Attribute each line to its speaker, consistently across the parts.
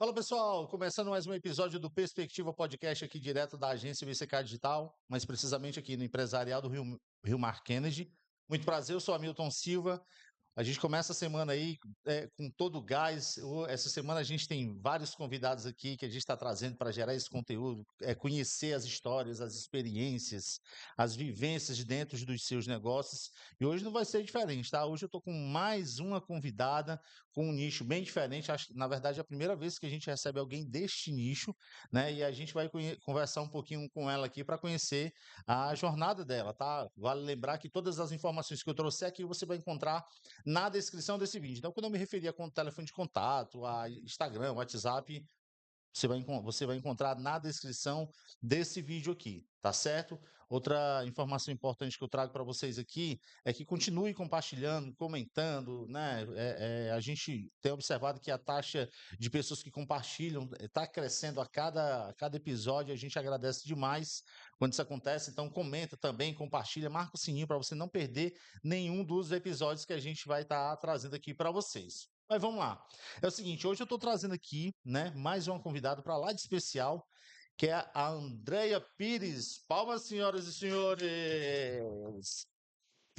Speaker 1: Fala pessoal, começando mais um episódio do Perspectiva Podcast aqui direto da agência VCK Digital, mas precisamente aqui no Empresarial do Rio Mar Kennedy. Muito prazer, eu sou Hamilton Silva. A gente começa a semana aí com todo o gás. Essa semana a gente tem vários convidados aqui que a gente está trazendo para gerar esse conteúdo, conhecer as histórias, as experiências, as vivências de dentro dos seus negócios. E hoje não vai ser diferente, tá? Hoje eu estou com mais uma convidada com um nicho bem diferente. Acho que, na verdade, é a primeira vez que a gente recebe alguém deste nicho, né? E a gente vai conversar um pouquinho com ela aqui para conhecer a jornada dela, tá? Vale lembrar que todas as informações que eu trouxe aqui você vai encontrar na descrição desse vídeo. Então, quando eu me referia com telefone de contato, a Instagram, WhatsApp, você vai encontrar na descrição desse vídeo aqui, tá certo? Outra informação importante que eu trago para vocês aqui é que continue compartilhando, comentando, né? A gente tem observado que a taxa de pessoas que compartilham está crescendo a cada episódio, a gente agradece demais quando isso acontece, então comenta também, compartilha, marca o sininho para você não perder nenhum dos episódios que a gente vai estar trazendo aqui para vocês. Mas vamos lá. É o seguinte, hoje eu estou trazendo aqui, né, mais uma convidada para lá de especial, que é a Andréia Pires. Palmas, senhoras e senhores!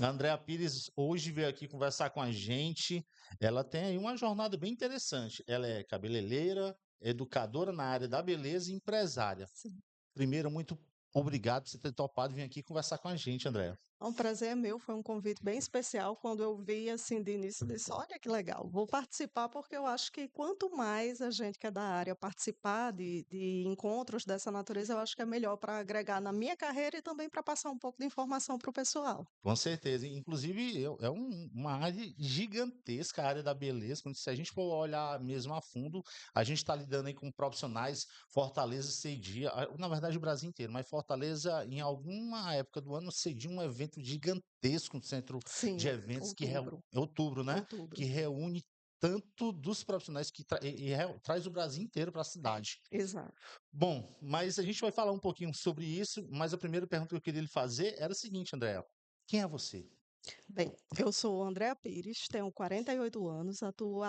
Speaker 1: A Andréia Pires hoje veio aqui conversar com a gente. Ela tem aí uma jornada bem interessante. Ela é cabeleireira, educadora na área da beleza e empresária.
Speaker 2: Sim.
Speaker 1: Primeiro, muito obrigado por você ter topado vir aqui conversar com a gente, Andréia.
Speaker 2: Um prazer é meu, foi um convite bem especial. Quando eu vi assim de início, eu disse: olha que legal, vou participar, porque eu acho que quanto mais a gente que é da área participar de encontros dessa natureza, eu acho que é melhor para agregar na minha carreira e também para passar um pouco de informação para o pessoal.
Speaker 1: Com certeza. Inclusive, uma área gigantesca, a área da beleza. Se a gente for olhar mesmo a fundo, a gente está lidando aí com profissionais. Fortaleza cedia, na verdade, o Brasil inteiro, mas Fortaleza, em alguma época do ano, cedia um evento gigantesco no centro de
Speaker 2: Sim,
Speaker 1: eventos,
Speaker 2: outubro,
Speaker 1: outubro, né? Que
Speaker 2: outubro.
Speaker 1: reúne tanto dos profissionais que traz o Brasil inteiro para a
Speaker 2: É,
Speaker 1: cidade.
Speaker 2: exato.
Speaker 1: Bom, mas a gente vai falar um pouquinho sobre isso, mas a primeira pergunta que eu queria lhe fazer era a seguinte, Andréa. Quem é você?
Speaker 2: Bem, eu sou Andréa Pires, tenho 48 anos, atuo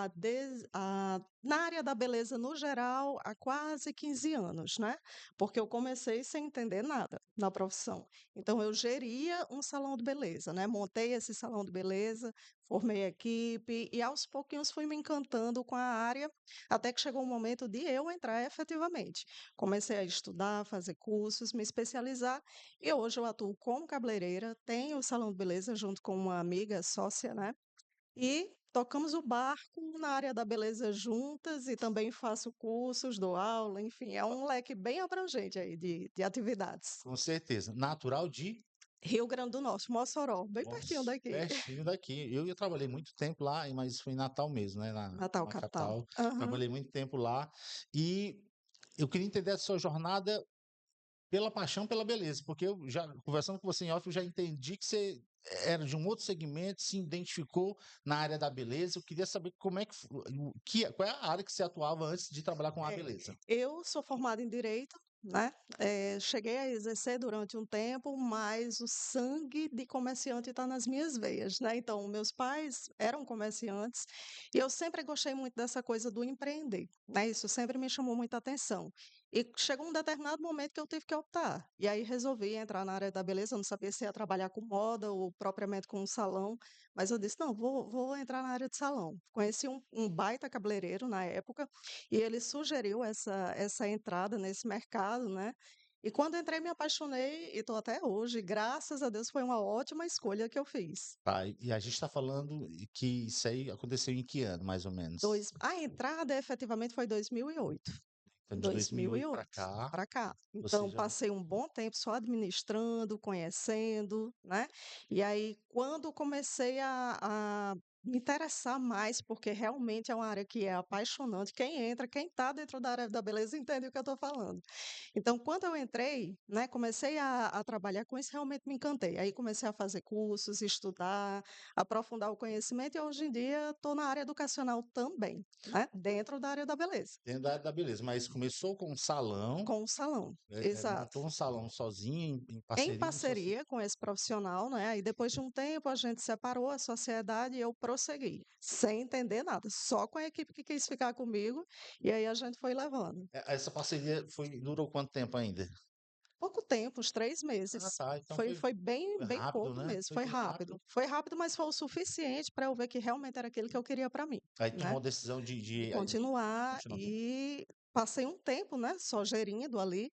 Speaker 2: na área da beleza no geral há quase 15 anos, né? Porque eu comecei sem entender nada na profissão. Então, eu geria um salão de beleza, né? Montei esse salão de beleza, formei a equipe e aos pouquinhos fui me encantando com a área, até que chegou o momento de eu entrar efetivamente. Comecei a estudar, fazer cursos, me especializar e hoje eu atuo como cabeleireira, tenho o salão de beleza junto com uma amiga sócia, né? E tocamos o barco na área da beleza juntas e também faço cursos, dou aula, enfim, é um leque bem abrangente aí de atividades.
Speaker 1: Com certeza. Natural de
Speaker 2: Rio Grande do Norte, Mossoró, bem pertinho
Speaker 1: Nossa,
Speaker 2: daqui,
Speaker 1: pertinho daqui. Eu trabalhei muito tempo lá, mas foi em Natal mesmo, né?
Speaker 2: Natal,
Speaker 1: Na
Speaker 2: capital.
Speaker 1: capital.
Speaker 2: Aham.
Speaker 1: Trabalhei muito tempo lá. E eu queria entender a sua jornada pela paixão pela beleza, porque eu já, conversando com você em off, eu já entendi que você era de um outro segmento, se identificou na área da beleza. Eu queria saber como é qual é a área que você atuava antes de trabalhar com a
Speaker 2: É,
Speaker 1: beleza.
Speaker 2: eu sou formada em direito, né? Cheguei a exercer durante um tempo, mas o sangue de comerciante está nas minhas veias, né? Então, meus pais eram comerciantes e eu sempre gostei muito dessa coisa do empreender, né? Isso sempre me chamou muita atenção. E chegou um determinado momento que eu tive que optar. E aí resolvi entrar na área da beleza. Eu não sabia se ia trabalhar com moda ou propriamente com um salão, mas eu disse: não, vou entrar na área de salão. Conheci um baita cabeleireiro na época e ele sugeriu essa entrada nesse mercado, né? E quando entrei, me apaixonei e estou até hoje. Graças a Deus, foi uma ótima escolha que eu fiz.
Speaker 1: Tá, e a gente está falando que isso aí aconteceu em que ano, mais ou menos?
Speaker 2: A entrada efetivamente foi em 2008.
Speaker 1: Então, de 2008 para
Speaker 2: 2008
Speaker 1: cá,
Speaker 2: para cá.
Speaker 1: você
Speaker 2: Então,
Speaker 1: já.
Speaker 2: passei um bom tempo só administrando, conhecendo, né? E aí, quando comecei a me interessar mais, porque realmente é uma área que é apaixonante. Quem entra, quem está dentro da área da beleza, entende o que eu estou falando. Então, quando eu entrei, né, comecei a trabalhar com isso, realmente me encantei. Aí comecei a fazer cursos, estudar, aprofundar o conhecimento e hoje em dia estou na área educacional também, né, dentro da área da beleza,
Speaker 1: Dentro da área da beleza, mas começou com um salão,
Speaker 2: com o salão. Exato.
Speaker 1: montou um salão sozinho, em
Speaker 2: Em
Speaker 1: parceria com seus.
Speaker 2: parceria com esse profissional, né? Aí depois de um tempo a gente separou a sociedade e eu prossegui, sem entender nada, só com a equipe que quis ficar comigo, e aí a gente foi levando.
Speaker 1: Essa parceria durou quanto tempo ainda?
Speaker 2: Pouco tempo, uns 3
Speaker 1: Ah,
Speaker 2: meses.
Speaker 1: tá. Então
Speaker 2: Foi bem
Speaker 1: foi
Speaker 2: bem
Speaker 1: rápido,
Speaker 2: pouco
Speaker 1: né?
Speaker 2: mesmo,
Speaker 1: Foi
Speaker 2: foi
Speaker 1: bem
Speaker 2: rápido.
Speaker 1: rápido.
Speaker 2: Foi rápido, mas foi o suficiente para eu ver que realmente era aquilo que eu queria para mim,
Speaker 1: Aí tomou
Speaker 2: né.
Speaker 1: a decisão
Speaker 2: De
Speaker 1: de
Speaker 2: continuar
Speaker 1: continuar.
Speaker 2: e passei um tempo, né, só gerindo ali,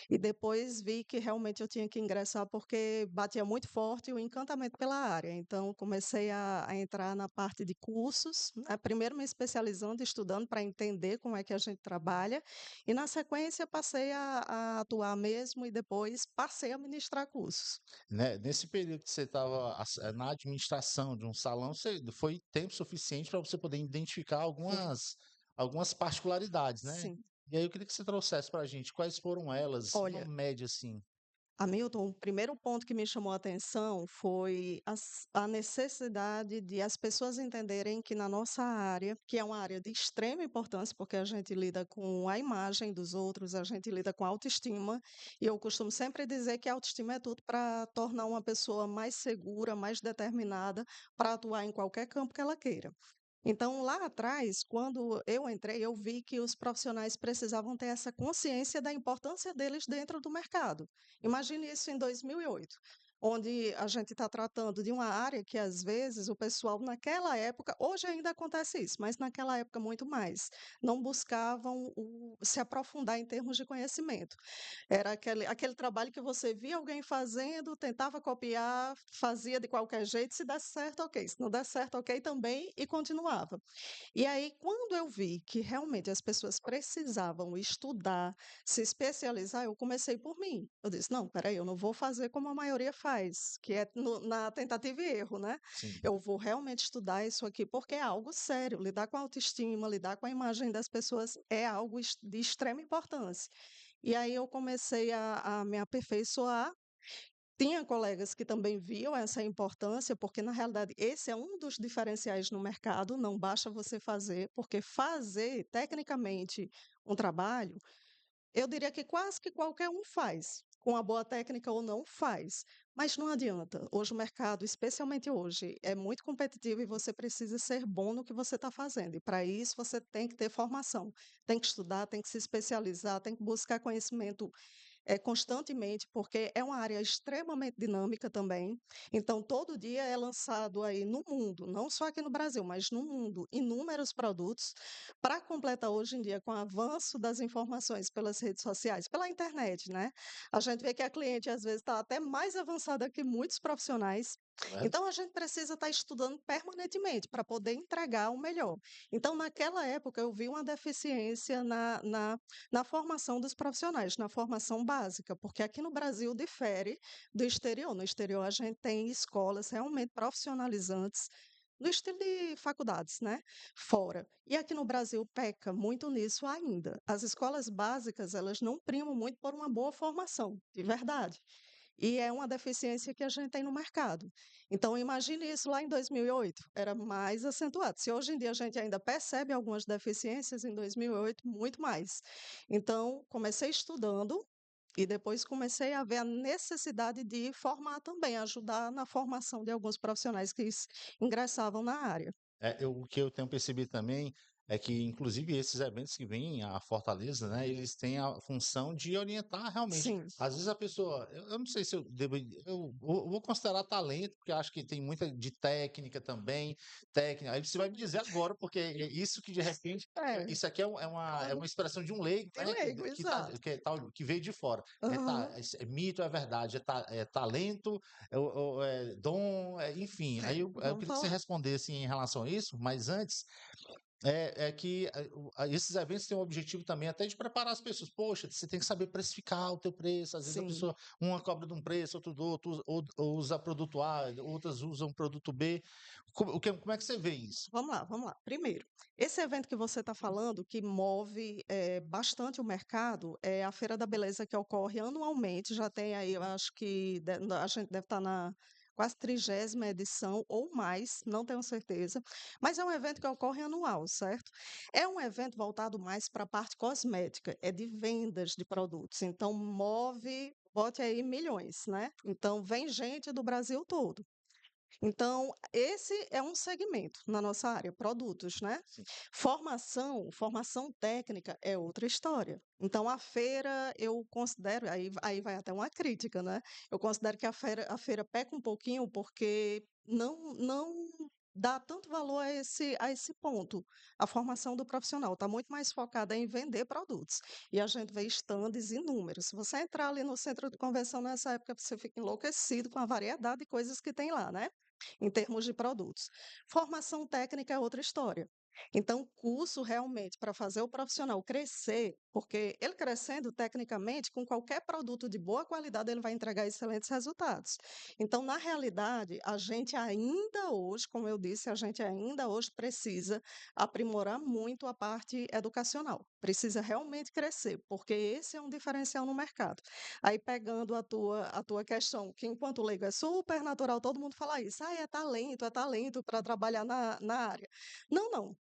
Speaker 2: e depois vi que realmente eu tinha que ingressar, porque batia muito forte o encantamento pela área. Então, comecei a entrar na parte de cursos, né? Primeiro me especializando, estudando para entender como é que a gente trabalha, e na sequência passei a atuar mesmo, e depois passei a ministrar cursos.
Speaker 1: Né? Nesse período que você estava na administração de um salão, foi tempo suficiente para você poder identificar
Speaker 2: Foi,
Speaker 1: algumas particularidades, né?
Speaker 2: sim.
Speaker 1: E aí eu queria que você trouxesse para a gente quais foram elas, uma
Speaker 2: Olha,
Speaker 1: média assim.
Speaker 2: Hamilton, o primeiro ponto que me chamou a atenção foi a necessidade de as pessoas entenderem que na nossa área, que é uma área de extrema importância, porque a gente lida com a imagem dos outros, a gente lida com a autoestima, e eu costumo sempre dizer que a autoestima é tudo para tornar uma pessoa mais segura, mais determinada para atuar em qualquer campo que ela queira. Então, lá atrás, quando eu entrei, eu vi que os profissionais precisavam ter essa consciência da importância deles dentro do mercado. Imagine isso em 2008, onde a gente está tratando de uma área que, às vezes, o pessoal, naquela época, hoje ainda acontece isso, mas naquela época muito mais, não buscavam se aprofundar em termos de conhecimento. Era aquele trabalho que você via alguém fazendo, tentava copiar, fazia de qualquer jeito, se desse certo, ok. Se não desse certo, ok também, e continuava. E aí, quando eu vi que realmente as pessoas precisavam estudar, se especializar, eu comecei por mim. Eu disse: não, peraí, eu não vou fazer como a maioria faz, que é na tentativa e erro, né?
Speaker 1: Sim.
Speaker 2: Eu vou realmente estudar isso aqui, porque é algo sério. Lidar com a autoestima, lidar com a imagem das pessoas é algo de extrema importância. E aí eu comecei a me aperfeiçoar. Tinha colegas que também viam essa importância, porque na realidade esse é um dos diferenciais no mercado, não basta você fazer, porque fazer tecnicamente um trabalho, eu diria que quase que qualquer um faz, com a boa técnica ou não faz, mas não adianta. Hoje o mercado, especialmente hoje, é muito competitivo e você precisa ser bom no que você está fazendo. E para isso você tem que ter formação, tem que estudar, tem que se especializar, tem que buscar conhecimento constantemente, porque é uma área extremamente dinâmica também. Então, todo dia é lançado aí no mundo, não só aqui no Brasil, mas no mundo, inúmeros produtos. Para completar hoje em dia, com o avanço das informações pelas redes sociais, pela internet, né? A gente vê que a cliente às vezes está até mais avançada que muitos profissionais.
Speaker 1: Correto?
Speaker 2: Então, a gente precisa estar estudando permanentemente para poder entregar o melhor. Então, naquela época, eu vi uma deficiência na formação dos profissionais, na formação básica, porque aqui no Brasil difere do exterior. No exterior, a gente tem escolas realmente profissionalizantes, no estilo de faculdades, né? Fora. E aqui no Brasil peca muito nisso ainda. As escolas básicas, elas não primam muito por uma boa formação, de verdade. E é uma deficiência que a gente tem no mercado. Então, imagine isso lá em 2008, era mais acentuado. Se hoje em dia a gente ainda percebe algumas deficiências, em 2008, muito mais. Então, comecei estudando e depois comecei a ver a necessidade de formar também, ajudar na formação de alguns profissionais que ingressavam na área.
Speaker 1: O que eu tenho percebido também é que, inclusive, esses eventos que vêm à Fortaleza, né, eles têm a função de orientar realmente.
Speaker 2: Sim,
Speaker 1: Às vezes a pessoa, eu não sei se eu devo, vou considerar talento, porque eu acho que tem muita de técnica também, técnica. Aí você vai me dizer agora, porque é isso que de repente,
Speaker 2: é,
Speaker 1: isso aqui é uma expressão de um leigo,
Speaker 2: de
Speaker 1: né,
Speaker 2: leigo, exato.
Speaker 1: que veio de fora.
Speaker 2: Aham,
Speaker 1: É mito, é verdade, é talento, é dom, enfim. Aí eu
Speaker 2: vamos
Speaker 1: queria que você
Speaker 2: falar.
Speaker 1: respondesse em relação a isso, mas antes, é que esses eventos têm o objetivo também até de preparar as pessoas. Poxa, você tem que saber precificar o teu preço. Às vezes a
Speaker 2: Sim.
Speaker 1: pessoa, uma cobra de um preço, outro do outro, ou usa produto A, outras usam produto B. Como é que você vê isso?
Speaker 2: Vamos lá, vamos lá. Primeiro, esse evento que você está falando, que move bastante o mercado, é a Feira da Beleza que ocorre anualmente. Já tem aí, eu acho que a gente deve estar na quase 30ª edição ou mais, não tenho certeza. Mas é um evento que ocorre anual, certo? É um evento voltado mais para a parte cosmética, é de vendas de produtos. Então, move, bote aí milhões, né? Então, vem gente do Brasil todo. Então, esse é um segmento na nossa área, produtos, né?
Speaker 1: Sim.
Speaker 2: Formação técnica é outra história. Então, a feira, eu considero, aí vai até uma crítica, né? Eu considero que a feira peca um pouquinho porque não dá tanto valor a esse ponto. A formação do profissional está muito mais focada em vender produtos. E a gente vê estandes inúmeros. Se você entrar ali no centro de convenção nessa época, você fica enlouquecido com a variedade de coisas que tem lá, né? Em termos de produtos. Formação técnica é outra história. Então, curso realmente para fazer o profissional crescer, porque ele crescendo tecnicamente, com qualquer produto de boa qualidade, ele vai entregar excelentes resultados. Então, na realidade, a gente ainda hoje, como eu disse, a gente ainda hoje precisa aprimorar muito a parte educacional. Precisa realmente crescer, porque esse é um diferencial no mercado. Aí, pegando a tua questão, que enquanto leigo é super natural, todo mundo fala isso, é talento para trabalhar na área.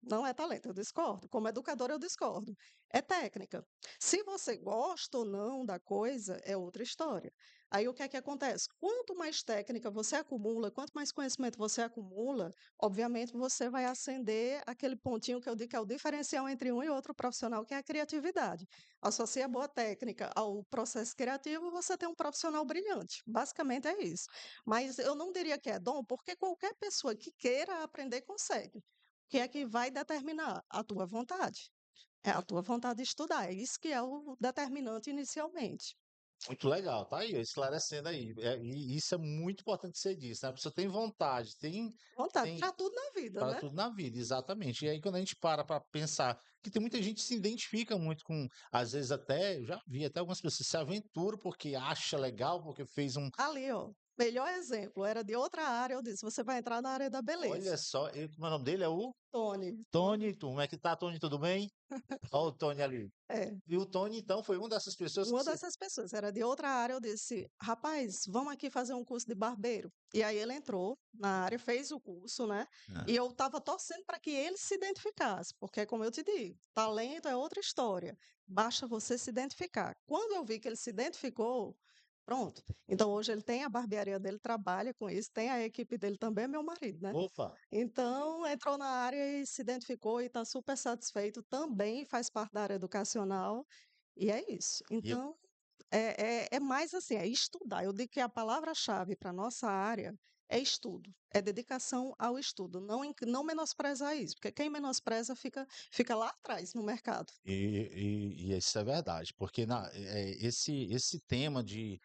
Speaker 2: Não é talento, eu discordo. Como educadora, eu discordo. É técnica. Se você gosta ou não da coisa, é outra história. Aí o que é que acontece? Quanto mais técnica você acumula, quanto mais conhecimento você acumula, obviamente você vai acender aquele pontinho que eu digo que é o diferencial entre um e outro profissional, que é a criatividade. Associa a boa técnica ao processo criativo, você tem um profissional brilhante. Basicamente é isso. Mas eu não diria que é dom, porque qualquer pessoa que queira aprender consegue. O que é que vai determinar? A tua vontade. É a tua vontade de estudar. É isso que é o determinante inicialmente.
Speaker 1: Muito legal, tá aí, ó, esclarecendo aí. E isso é muito importante ser disso, né? A pessoa tem vontade,
Speaker 2: Vontade
Speaker 1: tem
Speaker 2: para tudo na vida,
Speaker 1: para
Speaker 2: né?
Speaker 1: tudo na vida, exatamente. E aí, quando a gente para pensar, que tem muita gente que se identifica muito com, às vezes até, eu já vi até algumas pessoas se aventuram porque acha legal, porque fez um.
Speaker 2: Ali, ó, melhor exemplo, era de outra área, eu disse, você vai entrar na área da beleza.
Speaker 1: Olha só, como é o nome dele? É o
Speaker 2: Tony,
Speaker 1: Tony. Como é que tá, Tony? Tudo bem? Olha o Tony ali.
Speaker 2: é,
Speaker 1: E o Tony, então, foi uma dessas pessoas que
Speaker 2: uma
Speaker 1: você.
Speaker 2: dessas pessoas, era de outra área, eu disse, rapaz, vamos aqui fazer um curso de barbeiro. E aí ele entrou na área, fez o curso, né?
Speaker 1: Ah,
Speaker 2: E eu estava torcendo para que ele se identificasse, porque, como eu te digo, talento é outra história. Basta você se identificar. Quando eu vi que ele se identificou, pronto. Então, hoje ele tem a barbearia dele, trabalha com isso, tem a equipe dele também, é meu marido, né?
Speaker 1: opa!
Speaker 2: Então, entrou na área e se identificou e está super satisfeito. Também faz parte da área educacional. E é isso.
Speaker 1: E eu,
Speaker 2: Então, é mais assim, é estudar. Eu digo que a palavra-chave para a nossa área é estudo, é dedicação ao estudo. Não menosprezar isso, porque quem menospreza fica lá atrás no mercado.
Speaker 1: e isso é verdade, porque esse tema de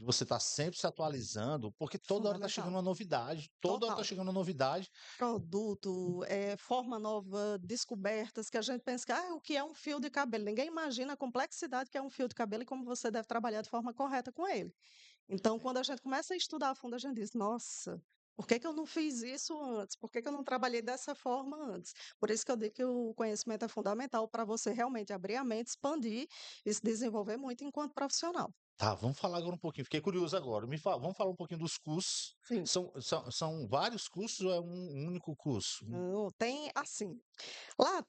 Speaker 1: você estar sempre se atualizando, porque toda hora está chegando
Speaker 2: Fundamental.
Speaker 1: uma novidade, toda hora está
Speaker 2: Total.
Speaker 1: chegando uma novidade.
Speaker 2: Produto, forma nova, descobertas que a gente pensa que o que é um fio de cabelo? Ninguém imagina a complexidade que é um fio de cabelo e como você deve trabalhar de forma correta com ele. Então, quando a gente começa a estudar a fundo, a gente diz: nossa, por que que eu não fiz isso antes? Por que que eu não trabalhei dessa forma antes? Por isso que eu digo que o conhecimento é fundamental para você realmente abrir a mente, expandir e se desenvolver muito enquanto profissional.
Speaker 1: Tá, vamos falar agora um pouquinho, fiquei curioso agora. Vamos falar um pouquinho dos cursos.
Speaker 2: Sim.
Speaker 1: São vários cursos ou é um único curso?
Speaker 2: Não, tem assim.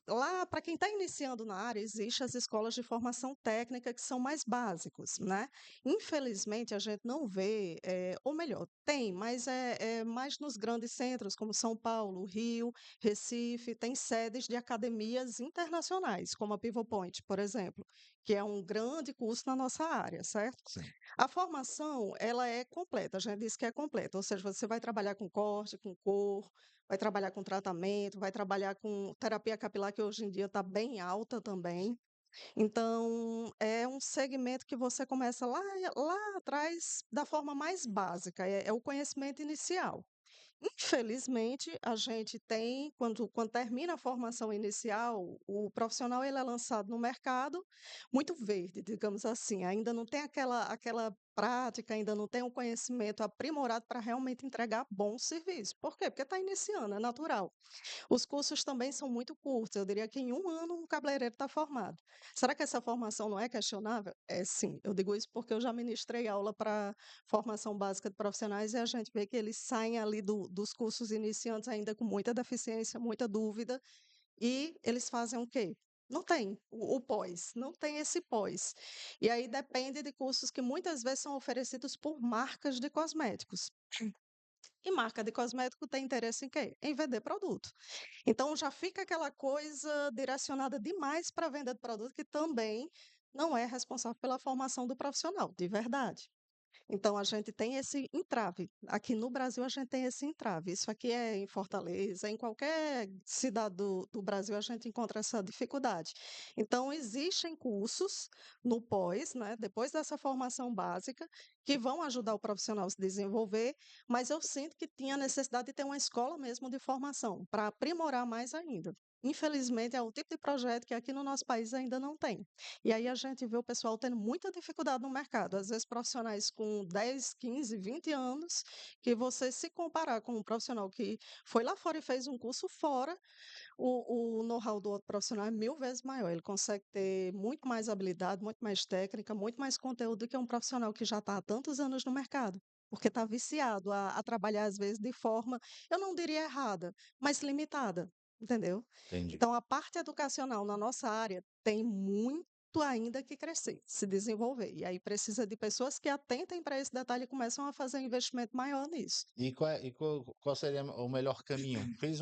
Speaker 2: Lá para quem está iniciando na área, existem as escolas de formação técnica que são mais básicos, né? Infelizmente, a gente não vê, ou melhor, tem, mas é mais nos grandes centros, como São Paulo, Rio, Recife, tem sedes de academias internacionais, como a Pivot Point, por exemplo, que é um grande curso na nossa área, certo?
Speaker 1: Sim.
Speaker 2: A formação, ela é completa, a gente disse que é completa, ou seja, você vai trabalhar com corte, com cor, vai trabalhar com tratamento, vai trabalhar com terapia capilar, que hoje em dia está bem alta também. Então, é um segmento que você começa lá atrás da forma mais básica, é o conhecimento inicial. Infelizmente, a gente tem, quando termina a formação inicial, o profissional ele é lançado no mercado muito verde, digamos assim, ainda não tem aquela prática, ainda não tem um conhecimento aprimorado para realmente entregar bom serviço. Por quê? Porque está iniciando, é natural. Os cursos também são muito curtos, eu diria que em um ano um cabeleireiro está formado. Será que essa formação não é questionável? É sim, eu digo isso porque eu já ministrei aula para formação básica de profissionais e a gente vê que eles saem ali dos cursos iniciantes ainda com muita deficiência, muita dúvida, e eles fazem o quê? Não tem o pós, não tem esse pós. E aí depende de cursos que muitas vezes são oferecidos por marcas de cosméticos. E marca de cosmético tem interesse em quê? Em vender produto. Então já fica aquela coisa direcionada demais para a venda de produto que também não é responsável pela formação do profissional, de verdade. Então a gente tem esse entrave. Aqui no Brasil a gente tem esse entrave. Isso aqui é em Fortaleza, em qualquer cidade do Brasil a gente encontra essa dificuldade. Então existem cursos no pós, né, depois dessa formação básica, que vão ajudar o profissional a se desenvolver, mas eu sinto que tinha necessidade de ter uma escola mesmo de formação, para aprimorar mais ainda. Infelizmente, é o tipo de projeto que aqui no nosso país ainda não tem. E aí a gente vê o pessoal tendo muita dificuldade no mercado. Às vezes, profissionais com 10, 15, 20 anos, que você se comparar com um profissional que foi lá fora e fez um curso fora, o know-how do outro profissional é 1000 vezes maior. Ele consegue ter muito mais habilidade, muito mais técnica, muito mais conteúdo do que um profissional que já está há tantos anos no mercado. Porque está viciado a trabalhar, às vezes, de forma, eu não diria errada, mas limitada, entendeu?
Speaker 1: Entendi.
Speaker 2: Então, a parte educacional na nossa área tem muito ainda que crescer, se desenvolver. E aí precisa de pessoas que atentem para esse detalhe e começam a fazer um investimento maior nisso.
Speaker 1: Qual seria o melhor caminho? Fez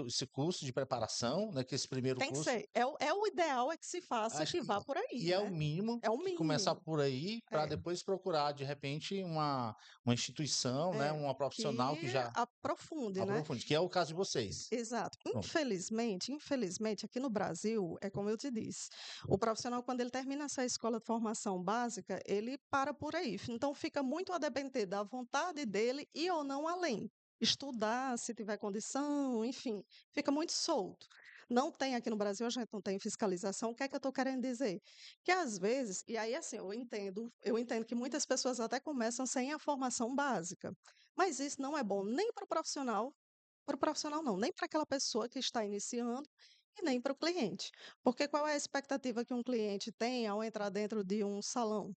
Speaker 1: esse curso de preparação, né? Que esse primeiro
Speaker 2: Tem que
Speaker 1: curso,
Speaker 2: ser. É o ideal é que se faça
Speaker 1: acho
Speaker 2: que
Speaker 1: que
Speaker 2: vá por aí,
Speaker 1: e é o
Speaker 2: né?
Speaker 1: mínimo
Speaker 2: É o
Speaker 1: que começar
Speaker 2: mínimo.
Speaker 1: por aí para
Speaker 2: É,
Speaker 1: depois procurar de repente uma instituição, né?
Speaker 2: é.
Speaker 1: Uma profissional que
Speaker 2: Que
Speaker 1: já
Speaker 2: aprofunde, né?
Speaker 1: aprofunde, que é o caso de vocês.
Speaker 2: Exato.
Speaker 1: Pronto.
Speaker 2: Infelizmente, aqui no Brasil, é como eu te disse, o profissional, quando ele termina essa escola de formação básica, ele para por aí. Então, fica muito a depender da vontade dele e ou não além. Estudar, se tiver condição, enfim, fica muito solto. Não tem aqui no Brasil, a gente não tem fiscalização. O que é que eu estou querendo dizer? Que às vezes, e aí assim, eu entendo que muitas pessoas até começam sem a formação básica, mas isso não é bom nem para o profissional não, nem para aquela pessoa que está iniciando e nem para o cliente. Porque qual é a expectativa que um cliente tem ao entrar dentro de um salão?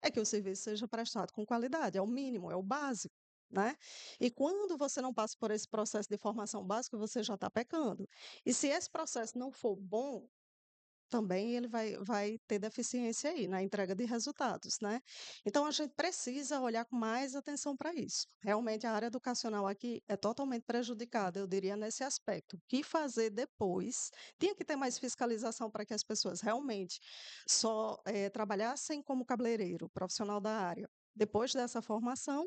Speaker 2: É que o serviço seja prestado com qualidade, é o mínimo, é o básico, né? E quando você não passa por esse processo de formação básica, você já está pecando. E se esse processo não for bom, também ele vai ter deficiência aí na entrega de resultados, né? Então a gente precisa olhar com mais atenção para isso. Realmente a área educacional aqui é totalmente prejudicada, eu diria, nesse aspecto. O que fazer depois? Tinha que ter mais fiscalização para que as pessoas realmente só trabalhassem como cabeleireiro, profissional da área, depois dessa formação,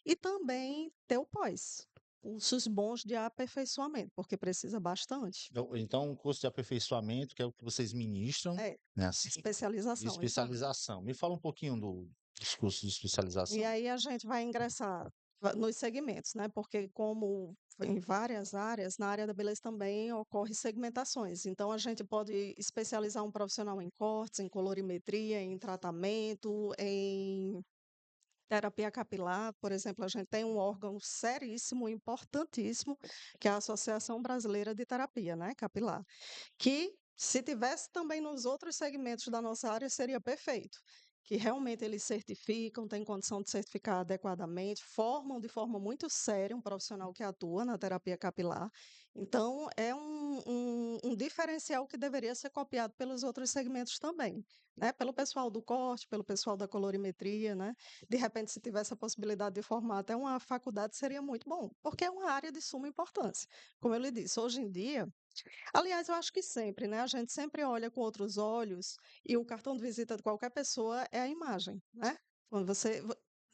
Speaker 2: e também ter o pós. Cursos bons de aperfeiçoamento, porque precisa bastante.
Speaker 1: Então, um curso de aperfeiçoamento, que é o que vocês ministram,
Speaker 2: É,
Speaker 1: né? Assim, de
Speaker 2: especialização, exato.
Speaker 1: especialização. Me fala um pouquinho dos cursos de
Speaker 2: E
Speaker 1: especialização.
Speaker 2: aí a gente vai ingressar nos segmentos, né? Porque como em várias áreas, na área da beleza também ocorre segmentações. Então a gente pode especializar um profissional em cortes, em colorimetria, em tratamento, em terapia capilar. Por exemplo, a gente tem um órgão seríssimo, importantíssimo, que é a Associação Brasileira de Terapia, né? Capilar, que se tivesse também nos outros segmentos da nossa área seria perfeito, que realmente eles certificam, têm condição de certificar adequadamente, formam de forma muito séria um profissional que atua na terapia capilar. Então, é um diferencial que deveria ser copiado pelos outros segmentos também, né? Pelo pessoal do corte, pelo pessoal da colorimetria, né? De repente, se tivesse a possibilidade de formar até uma faculdade, seria muito bom, porque é uma área de suma importância. Como eu lhe disse, hoje em dia, aliás, eu acho que sempre, né? A gente sempre olha com outros olhos e o cartão de visita de qualquer pessoa é a imagem, né? Quando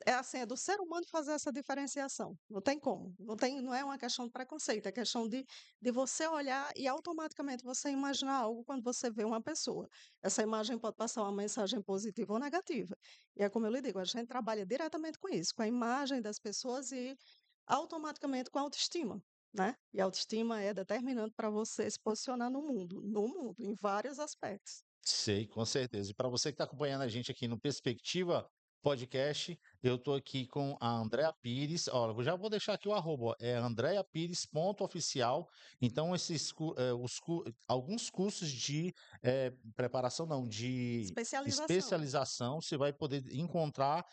Speaker 2: é assim, é do ser humano fazer essa diferenciação. Não tem como. Não é uma questão de preconceito, é questão de você olhar e automaticamente você imaginar algo quando você vê uma pessoa. Essa imagem pode passar uma mensagem positiva ou negativa. E é como eu lhe digo, a gente trabalha diretamente com isso, com a imagem das pessoas e automaticamente com a autoestima, né? E a autoestima é determinante para você se posicionar no mundo, em vários aspectos.
Speaker 1: Sei, com certeza. E para você que está acompanhando a gente aqui no Perspectiva Podcast, eu estou aqui com a Andréa Pires. Olha, eu já vou deixar aqui o arroba, ó, é andreapires.oficial. Então, alguns cursos de preparação, não, de
Speaker 2: Especialização
Speaker 1: especialização, você vai poder encontrar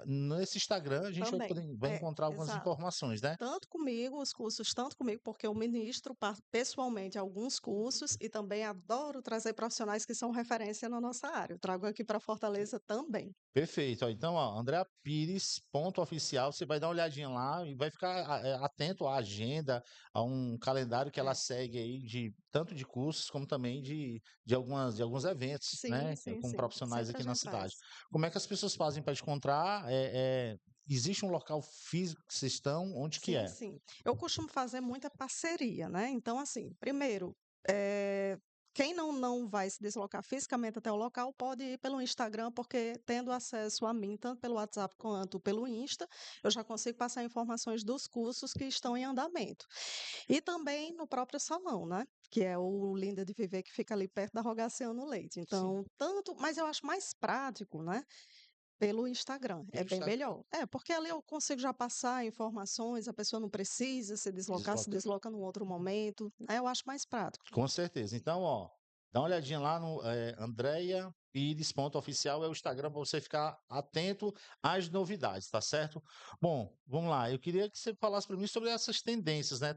Speaker 1: nesse Instagram, a gente
Speaker 2: também.
Speaker 1: vai
Speaker 2: É,
Speaker 1: encontrar algumas
Speaker 2: exato.
Speaker 1: informações, né?
Speaker 2: Tanto comigo, os cursos, tanto comigo, porque eu ministro pessoalmente alguns cursos e também adoro trazer profissionais que são referência na nossa área. Eu trago aqui para Fortaleza também.
Speaker 1: Perfeito. Ó, então, ó, Andréa Pires, ponto oficial, você vai dar uma olhadinha lá e vai ficar atento à agenda, a um calendário que ela
Speaker 2: É.
Speaker 1: segue aí de tanto de cursos como também de alguns eventos,
Speaker 2: Sim,
Speaker 1: né,
Speaker 2: sim,
Speaker 1: com
Speaker 2: sim.
Speaker 1: profissionais
Speaker 2: Sempre a
Speaker 1: aqui na
Speaker 2: gente
Speaker 1: cidade.
Speaker 2: traz.
Speaker 1: Como é que as pessoas fazem para te encontrar? Existe um local físico que vocês estão? Onde que
Speaker 2: Sim,
Speaker 1: é?
Speaker 2: sim. Eu costumo fazer muita parceria, né? Então, assim, primeiro, quem não vai se deslocar fisicamente até o local pode ir pelo Instagram, porque tendo acesso a mim, tanto pelo WhatsApp quanto pelo Insta, eu já consigo passar informações dos cursos que estão em andamento. E também no próprio salão, né? Que é o Linda de Viver, que fica ali perto da Rogaciano Leite.
Speaker 1: Sim,
Speaker 2: Então, tanto, mas eu acho mais prático, né? Pelo Instagram, é
Speaker 1: pelo
Speaker 2: bem
Speaker 1: Instagram.
Speaker 2: melhor. É, porque ali eu consigo já passar informações, a pessoa não precisa se deslocar, se
Speaker 1: Desloca.
Speaker 2: desloca num outro momento, né, eu acho mais prático.
Speaker 1: Com certeza. Então, ó, dá uma olhadinha lá no Andréia Pires, ponto oficial, é o Instagram para você ficar atento às novidades, tá certo? Bom, vamos lá. Eu queria que você falasse para mim sobre essas tendências, né?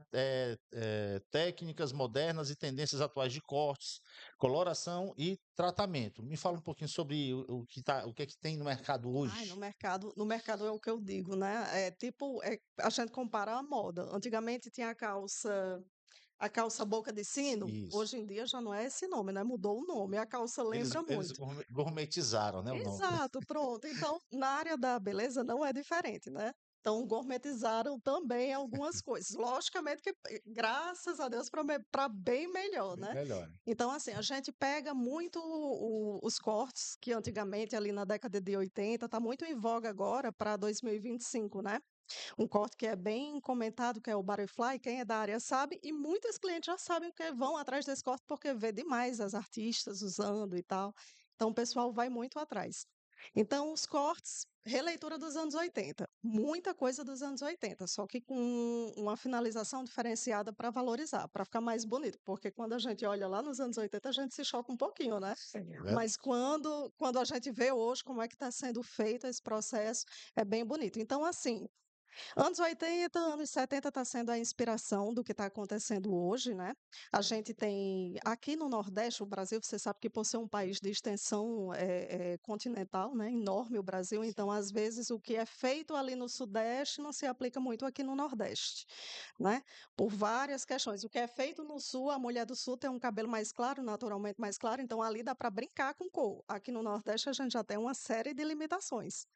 Speaker 1: Técnicas modernas e tendências atuais de cortes, coloração e tratamento. Me fala um pouquinho sobre o que é que tem no mercado
Speaker 2: Ai,
Speaker 1: hoje.
Speaker 2: no mercado é o que eu digo, né, é tipo, a gente compara a moda, antigamente tinha a calça boca de sino,
Speaker 1: Isso.
Speaker 2: hoje em dia já não é esse nome, né, mudou o nome, a calça lembra
Speaker 1: Eles
Speaker 2: muito.
Speaker 1: gourmetizaram, né, o nome.
Speaker 2: Exato, pronto. Então, na área da beleza não é diferente, né. Então, gourmetizaram também algumas coisas. Logicamente que, graças a Deus, para bem melhor,
Speaker 1: Bem
Speaker 2: né.
Speaker 1: melhor.
Speaker 2: Então, assim, a gente pega muito os cortes que antigamente, ali na década de 80, tá muito em voga agora para 2025, né. Um corte que é bem comentado, que é o butterfly, quem é da área sabe, e muitos clientes já sabem que vão atrás desse corte, porque vê demais as artistas usando e tal. Então, o pessoal vai muito atrás. Então, os cortes, releitura dos anos 80, muita coisa dos anos 80, só que com uma finalização diferenciada para valorizar, para ficar mais bonito, porque quando a gente olha lá nos anos 80, a gente se choca um pouquinho, né?
Speaker 1: Verdade.
Speaker 2: Mas quando a gente vê hoje como é que está sendo feito esse processo, é bem bonito. Então, assim, anos 80, anos 70 está sendo a inspiração do que está acontecendo hoje, né? A gente tem aqui no Nordeste, o Brasil, você sabe que por ser um país de extensão continental, né? Enorme o Brasil, então às vezes o que é feito ali no Sudeste não se aplica muito aqui no Nordeste, né? Por várias questões. O que é feito no Sul, a mulher do Sul tem um cabelo mais claro, naturalmente mais claro, então ali dá para brincar com cor. Aqui no Nordeste a gente já tem uma série de limitações.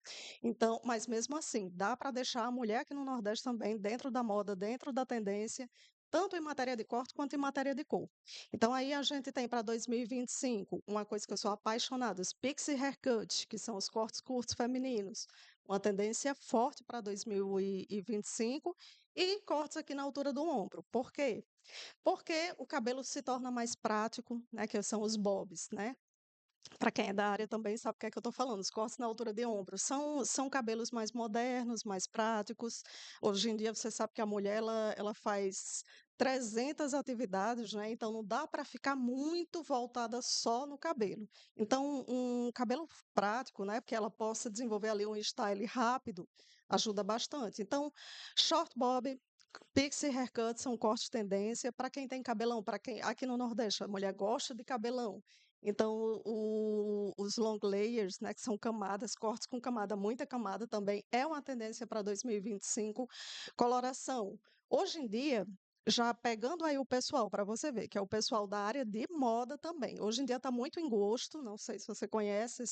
Speaker 2: Então, mas mesmo assim, dá para deixar a mulher aqui no Nordeste também dentro da moda, dentro da tendência, tanto em matéria de corte quanto em matéria de cor. Então, aí a gente tem para 2025 uma coisa que eu sou apaixonada, os pixie haircut, que são os cortes curtos femininos, uma tendência forte para 2025 e cortes aqui na altura do ombro. Por quê? Porque o cabelo se torna mais prático, né, que são os bobs, né? Para quem é da área também sabe o que é que eu estou falando, os cortes na altura de ombro são cabelos mais modernos, mais práticos. Hoje em dia você sabe que a mulher ela faz 300 atividades, né, então não dá para ficar muito voltada só no cabelo. Então um cabelo prático, né, porque ela possa desenvolver ali um style rápido, ajuda bastante. Então, short bob, pixie haircut são cortes de tendência para quem tem cabelão, para quem aqui no Nordeste a mulher gosta de cabelão. Então, os long layers, né, que são camadas, cortes com camada, muita camada também, é uma tendência para 2025. Coloração. Hoje em dia, já pegando aí o pessoal, para você ver, que é o pessoal da área de moda também. Hoje em dia está muito em gosto, não sei se você conhece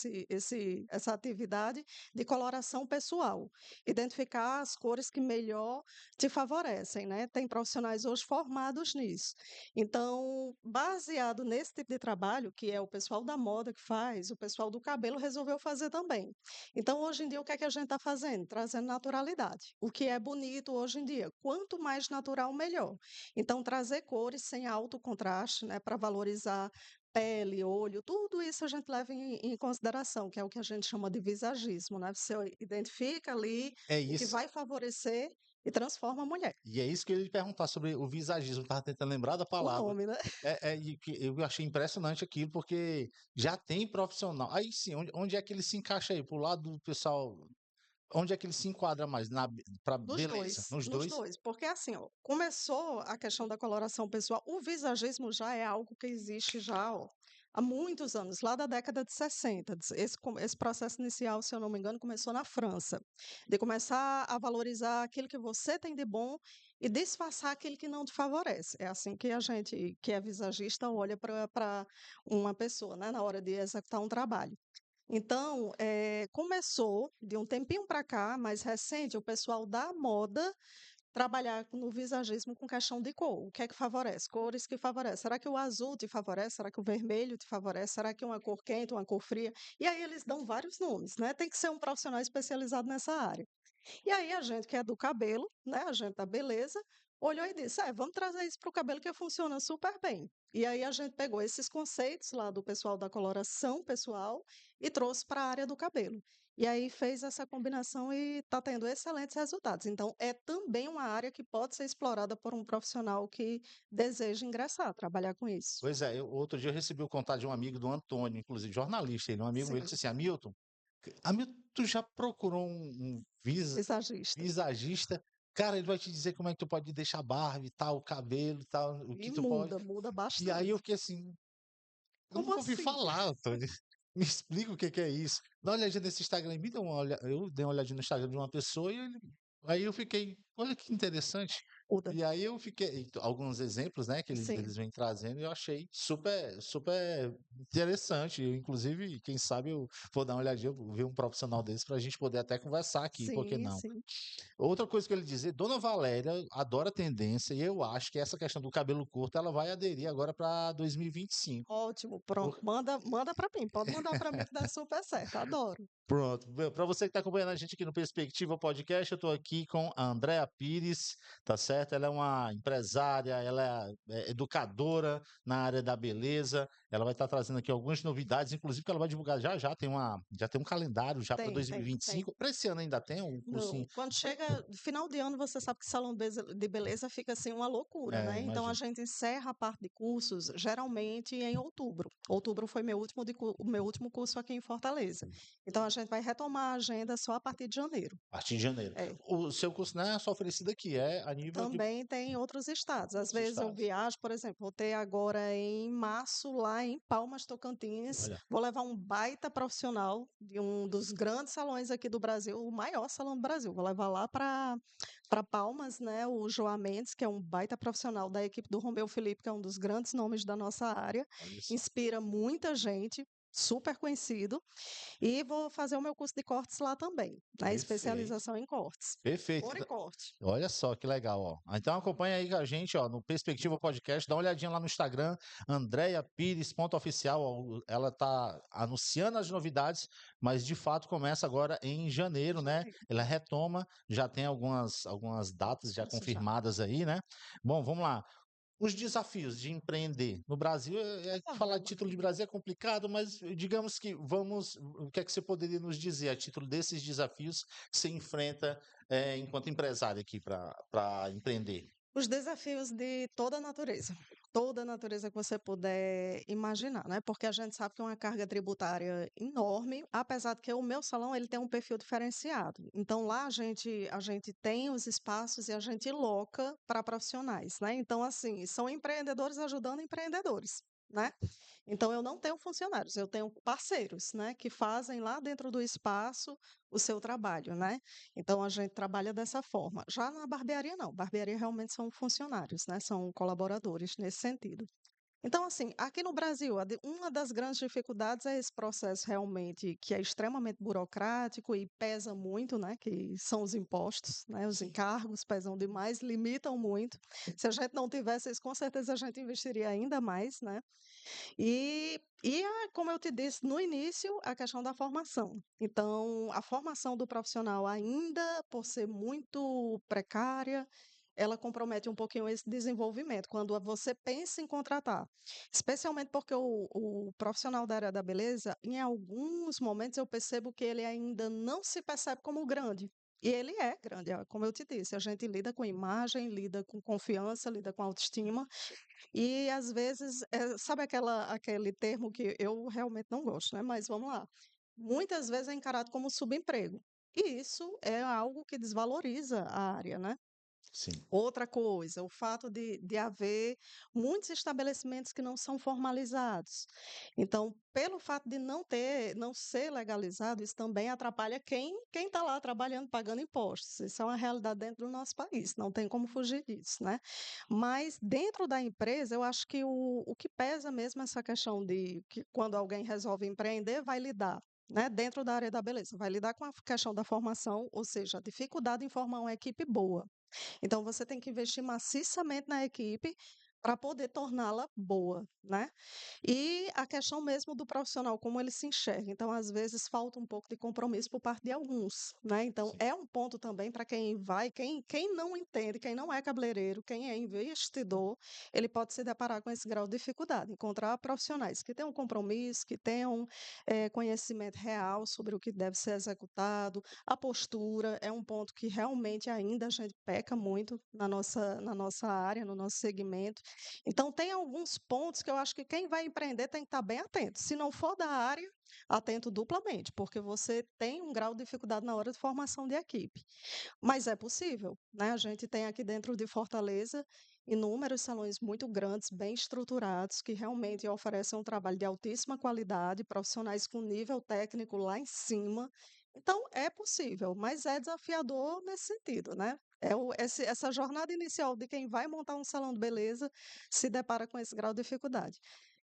Speaker 2: essa atividade de coloração pessoal. Identificar as cores que melhor te favorecem, né? Tem profissionais hoje formados nisso. Então, baseado nesse tipo de trabalho, que é o pessoal da moda que faz, o pessoal do cabelo resolveu fazer também. Então, hoje em dia, o que é que a gente está fazendo? Trazendo naturalidade. O que é bonito hoje em dia. Quanto mais natural, melhor. Então, trazer cores sem alto contraste, né, para valorizar pele, olho, tudo isso a gente leva em consideração, que é o que a gente chama de visagismo, né? Você identifica ali
Speaker 1: É
Speaker 2: o que
Speaker 1: isso.
Speaker 2: vai favorecer e transforma a mulher.
Speaker 1: E é isso que eu ia lhe perguntar sobre o visagismo, eu estava tentando lembrar da
Speaker 2: O
Speaker 1: palavra.
Speaker 2: nome, né?
Speaker 1: E que eu achei impressionante aquilo, porque já tem profissional. Aí sim, onde é que ele se encaixa aí? Pro lado do pessoal, onde é que ele se enquadra mais? Pra beleza? Nos
Speaker 2: Nos
Speaker 1: dois?
Speaker 2: 2, porque assim, ó, começou a questão da coloração pessoal, o visagismo já é algo que existe já, ó, há muitos anos, lá da década de 60. Esse processo inicial, se eu não me engano, começou na França, de começar a valorizar aquilo que você tem de bom e disfarçar aquilo que não te favorece. É assim que a gente, que é visagista, olha para uma pessoa, né, na hora de executar um trabalho. Então, começou de um tempinho para cá, mais recente, o pessoal da moda trabalhar no visagismo com questão de cor. O que é que favorece? Cores que favorecem. Será que o azul te favorece? Será que o vermelho te favorece? Será que uma cor quente, uma cor fria? E aí eles dão vários nomes, né? Tem que ser um profissional especializado nessa área. E aí a gente que é do cabelo, né, a gente da beleza, olhou e disse: vamos trazer isso para o cabelo que funciona super bem. E aí a gente pegou esses conceitos lá do pessoal da coloração pessoal e trouxe para a área do cabelo. E aí fez essa combinação e está tendo excelentes resultados. Então, é também uma área que pode ser explorada por um profissional que deseja ingressar, trabalhar com isso.
Speaker 1: Pois é, outro dia eu recebi o contato de um amigo do Antônio, inclusive jornalista, ele, um amigo meu, ele
Speaker 2: Sim,
Speaker 1: disse assim, Hamilton, tu já procurou um
Speaker 2: visagista.
Speaker 1: visagista? Cara, ele vai te dizer como é que tu pode deixar a barba e tal, o cabelo e tal, o
Speaker 2: E
Speaker 1: que tu pode.
Speaker 2: muda
Speaker 1: E aí eu
Speaker 2: bastante.
Speaker 1: fiquei assim, eu
Speaker 2: Como
Speaker 1: nunca ouvi
Speaker 2: assim?
Speaker 1: falar, Antônio. Me explica o que é isso. Dá uma olhadinha nesse Instagram, me dá uma olhada. Eu dei uma olhadinha no Instagram de uma pessoa aí eu fiquei, olha que interessante.
Speaker 2: Muda.
Speaker 1: E aí eu fiquei, alguns exemplos, né, que
Speaker 2: Sim,
Speaker 1: eles vêm trazendo, e eu achei super interessante. Eu, inclusive, quem sabe eu vou dar uma olhadinha, ver um profissional desse para a gente poder até conversar aqui, por que
Speaker 2: sim,
Speaker 1: não?
Speaker 2: sim.
Speaker 1: Outra coisa que ele dizer, Dona Valéria adora tendência e eu acho que essa questão do cabelo curto ela vai aderir agora para 2025.
Speaker 2: Ótimo, pronto. Manda para mim, pode mandar para mim que dá super certo. Adoro.
Speaker 1: Pronto. Para você que está acompanhando a gente aqui no Perspectiva Podcast, eu estou aqui com a Andréa Pires, tá certo? Ela é uma empresária, ela é educadora na área da beleza. Ela vai estar trazendo aqui algumas novidades, inclusive que ela vai divulgar já tem um calendário já para
Speaker 2: Tem.
Speaker 1: 2025. Para esse ano ainda tem um cursinho.
Speaker 2: Não, quando chega final de ano, você sabe que salão de beleza fica assim uma loucura,
Speaker 1: É,
Speaker 2: né? Então a
Speaker 1: imagina.
Speaker 2: gente encerra a parte de cursos geralmente em outubro. Outubro foi o meu último curso aqui em Fortaleza. Então a gente vai retomar a agenda só a partir de janeiro.
Speaker 1: A partir de janeiro.
Speaker 2: É.
Speaker 1: O seu curso não é só oferecido aqui, é a nível de
Speaker 2: Também tem em outros estados. Às
Speaker 1: outros
Speaker 2: vezes eu
Speaker 1: estados.
Speaker 2: viajo, por exemplo, vou ter agora em março lá em Palmas, Tocantins.
Speaker 1: Olha,
Speaker 2: Vou levar um baita profissional de um dos grandes salões aqui do Brasil, o maior salão do Brasil. Vou levar lá para Palmas, né? O João Mendes, que é um baita profissional da equipe do Romeu Felipe, que é um dos grandes nomes da nossa área.
Speaker 1: olha só.
Speaker 2: Inspira muita gente. Super conhecido, e vou fazer o meu curso de cortes lá também, né?
Speaker 1: Perfeito.
Speaker 2: Especialização em cortes.
Speaker 1: Perfeito.
Speaker 2: Cor e corte.
Speaker 1: Olha só que legal, ó. Então acompanha aí com a gente, ó, no Perspectiva Podcast, dá uma olhadinha lá no Instagram, andreapires.oficial, ó, ela tá anunciando as novidades, mas de fato começa agora em janeiro, né? Ela retoma, já tem algumas datas já
Speaker 2: Isso já.
Speaker 1: confirmadas aí, né? Bom, vamos lá. Os desafios de empreender no Brasil, falar de título de Brasil é complicado, mas digamos que o que é que você poderia nos dizer a título desses desafios que você enfrenta enquanto empresário aqui para empreender?
Speaker 2: Os desafios de toda a natureza que você puder imaginar, né? Porque a gente sabe que é uma carga tributária enorme, apesar de que o meu salão ele tem um perfil diferenciado. Então lá a gente tem os espaços e a gente loca para profissionais, né? Então assim, são empreendedores ajudando empreendedores, né? Então eu não tenho funcionários, eu tenho parceiros, né, que fazem lá dentro do espaço o seu trabalho, né? Então a gente trabalha dessa forma. Já na barbearia não, barbearia realmente são funcionários, né? São colaboradores nesse sentido. Então, assim, aqui no Brasil, uma das grandes dificuldades é esse processo realmente que é extremamente burocrático e pesa muito, né? Que são os impostos, né? Os
Speaker 1: Sim.
Speaker 2: encargos pesam demais, limitam muito. Se a gente não tivesse isso, com certeza a gente investiria ainda mais, né? Como eu te disse no início, a questão da formação. Então, a formação do profissional, ainda por ser muito precária, ela compromete um pouquinho esse desenvolvimento, quando você pensa em contratar. Especialmente porque o profissional da área da beleza, em alguns momentos eu percebo que ele ainda não se percebe como grande. E ele é grande, como eu te disse, a gente lida com imagem, lida com confiança, lida com autoestima, e às vezes, sabe aquele termo que eu realmente não gosto, né? Mas vamos lá. Muitas vezes é encarado como subemprego. E isso é algo que desvaloriza a área, né?
Speaker 1: Sim,
Speaker 2: Outra coisa, o fato de haver muitos estabelecimentos que não são formalizados. Então, pelo fato de não ser legalizado, isso também atrapalha quem está lá trabalhando, pagando impostos. Isso é uma realidade dentro do nosso país, não tem como fugir disso, né? Mas dentro da empresa, eu acho que o que pesa mesmo é essa questão de que quando alguém resolve empreender, vai lidar. Né, dentro da área da beleza, vai lidar com a questão da formação, ou seja, a dificuldade em formar uma equipe boa. Então, você tem que investir maciçamente na equipe para poder torná-la boa, né? E a questão mesmo do profissional, como ele se enxerga. Então, às vezes, falta um pouco de compromisso por parte de alguns, né? Então,
Speaker 1: sim.
Speaker 2: é um ponto também para quem vai, quem não entende, quem não é cabeleireiro, quem é investidor, ele pode se deparar com esse grau de dificuldade. Encontrar profissionais que tenham compromisso, que tenham conhecimento real sobre o que deve ser executado, a postura é um ponto que realmente ainda a gente peca muito na nossa área, no nosso segmento. Então, tem alguns pontos que eu acho que quem vai empreender tem que estar bem atento. Se não for da área, atento duplamente, porque você tem um grau de dificuldade na hora de formação de equipe. Mas é possível, né? A gente tem aqui dentro de Fortaleza inúmeros salões muito grandes, bem estruturados, que realmente oferecem um trabalho de altíssima qualidade, profissionais com nível técnico lá em cima. Então, é possível, mas é desafiador nesse sentido, né? Essa jornada inicial de quem vai montar um salão de beleza se depara com esse grau de dificuldade.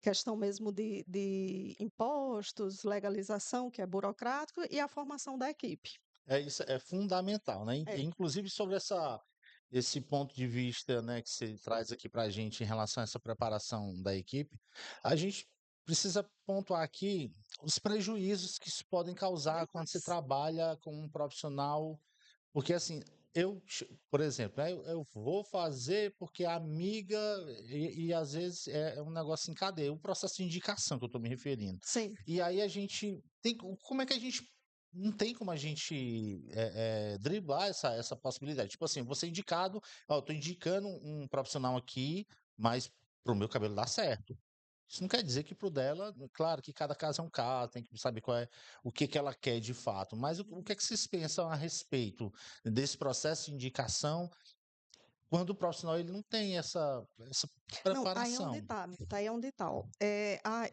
Speaker 2: Questão mesmo de impostos, legalização, que é burocrático, e a formação da equipe.
Speaker 1: É isso, é fundamental, né?
Speaker 2: É.
Speaker 1: Inclusive sobre esse ponto de vista, né, que você traz aqui para a gente em relação a essa preparação da equipe, a gente precisa pontuar aqui os prejuízos que isso podem causar quando se
Speaker 2: Demais.
Speaker 1: trabalha com um profissional, porque assim, por exemplo, né, eu vou fazer porque a amiga, e às vezes é um negócio em cadeia, o processo de indicação que eu estou me referindo.
Speaker 2: Sim.
Speaker 1: E aí a gente tem, como é que a gente não tem como a gente driblar essa possibilidade. Tipo assim, você indicado, ó, eu tô indicando um profissional aqui, mas pro meu cabelo dar certo. Isso não quer dizer que pro dela, claro que cada caso é um caso, tem que saber qual é o que que ela quer de fato. Mas o que é que vocês pensam a respeito desse processo de indicação quando o profissional ele não tem essa
Speaker 2: Não, aí é onde
Speaker 1: preparação
Speaker 2: está, tá aí é onde está.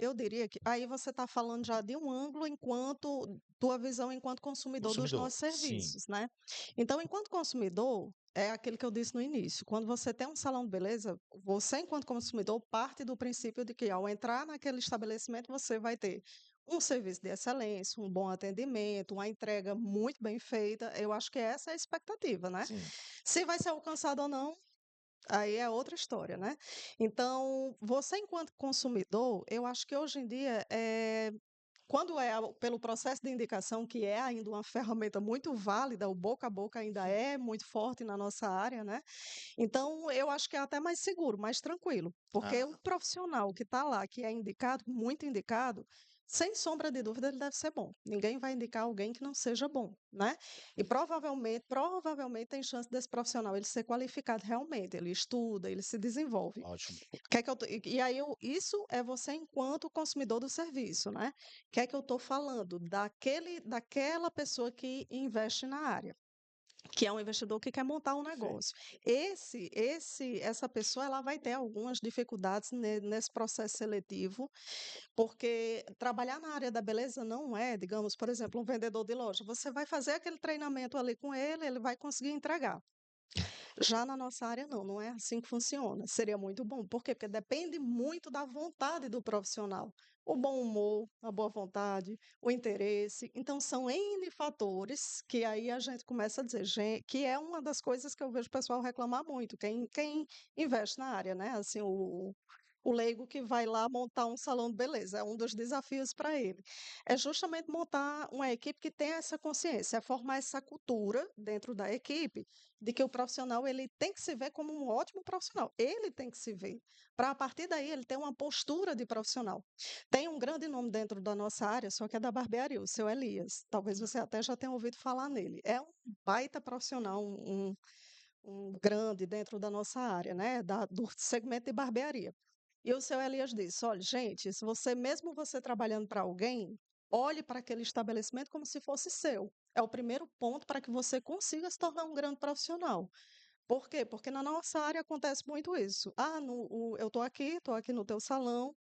Speaker 2: Eu diria que aí você está falando já de um ângulo enquanto tua visão enquanto consumidor dos
Speaker 1: consumidor?
Speaker 2: nossos
Speaker 1: Sim.
Speaker 2: serviços, né? Então, enquanto consumidor, é aquilo que eu disse no início. Quando você tem um salão de beleza, você, enquanto consumidor, parte do princípio de que ao entrar naquele estabelecimento, você vai ter um serviço de excelência, um bom atendimento, uma entrega muito bem feita. Eu acho que essa é a expectativa, né?
Speaker 1: Sim.
Speaker 2: Se vai ser alcançado ou não, aí é outra história, né? Então, você enquanto consumidor, eu acho que hoje em dia, quando pelo processo de indicação, que é ainda uma ferramenta muito válida, o boca a boca ainda é muito forte na nossa área, né? Então, eu acho que é até mais seguro, mais tranquilo, porque o
Speaker 1: Ah,
Speaker 2: profissional que está lá, que é indicado, muito indicado, sem sombra de dúvida, ele deve ser bom. Ninguém vai indicar alguém que não seja bom, né? E provavelmente tem chance desse profissional ele ser qualificado realmente, ele estuda, ele se desenvolve.
Speaker 1: ótimo.
Speaker 2: Que é que e aí isso é você enquanto consumidor do serviço, né? O que é que eu estou falando? Daquela pessoa que investe na área, que é um investidor que quer montar um
Speaker 1: Perfeito.
Speaker 2: negócio. Essa pessoa ela vai ter algumas dificuldades nesse processo seletivo, porque trabalhar na área da beleza não é, digamos, por exemplo, um vendedor de loja. Você vai fazer aquele treinamento ali com ele, ele vai conseguir entregar. Já na nossa área, não, não é assim que funciona. Seria muito bom. Por quê? Porque depende muito da vontade do profissional. O bom humor, a boa vontade, o interesse. Então, são N fatores que aí a gente começa a dizer, que é uma das coisas que eu vejo o pessoal reclamar muito, quem investe na área, né? Assim, o leigo que vai lá montar um salão de beleza, é um dos desafios para ele. É justamente montar uma equipe que tenha essa consciência, é formar essa cultura dentro da equipe de que o profissional ele tem que se ver como um ótimo profissional. Ele tem que se ver. Para a partir daí ele ter uma postura de profissional. Tem um grande nome dentro da nossa área, só que é da barbearia, o seu Elias. Talvez você até já tenha ouvido falar nele. É um baita profissional, um grande dentro da nossa área, né? Do segmento de barbearia. E o seu Elias disse: olha, gente, se você, mesmo você trabalhando para alguém, olhe para aquele estabelecimento como se fosse seu. É o primeiro ponto para que você consiga se tornar um grande profissional. Por quê? Porque na nossa área acontece muito isso. Ah, eu estou aqui no teu salão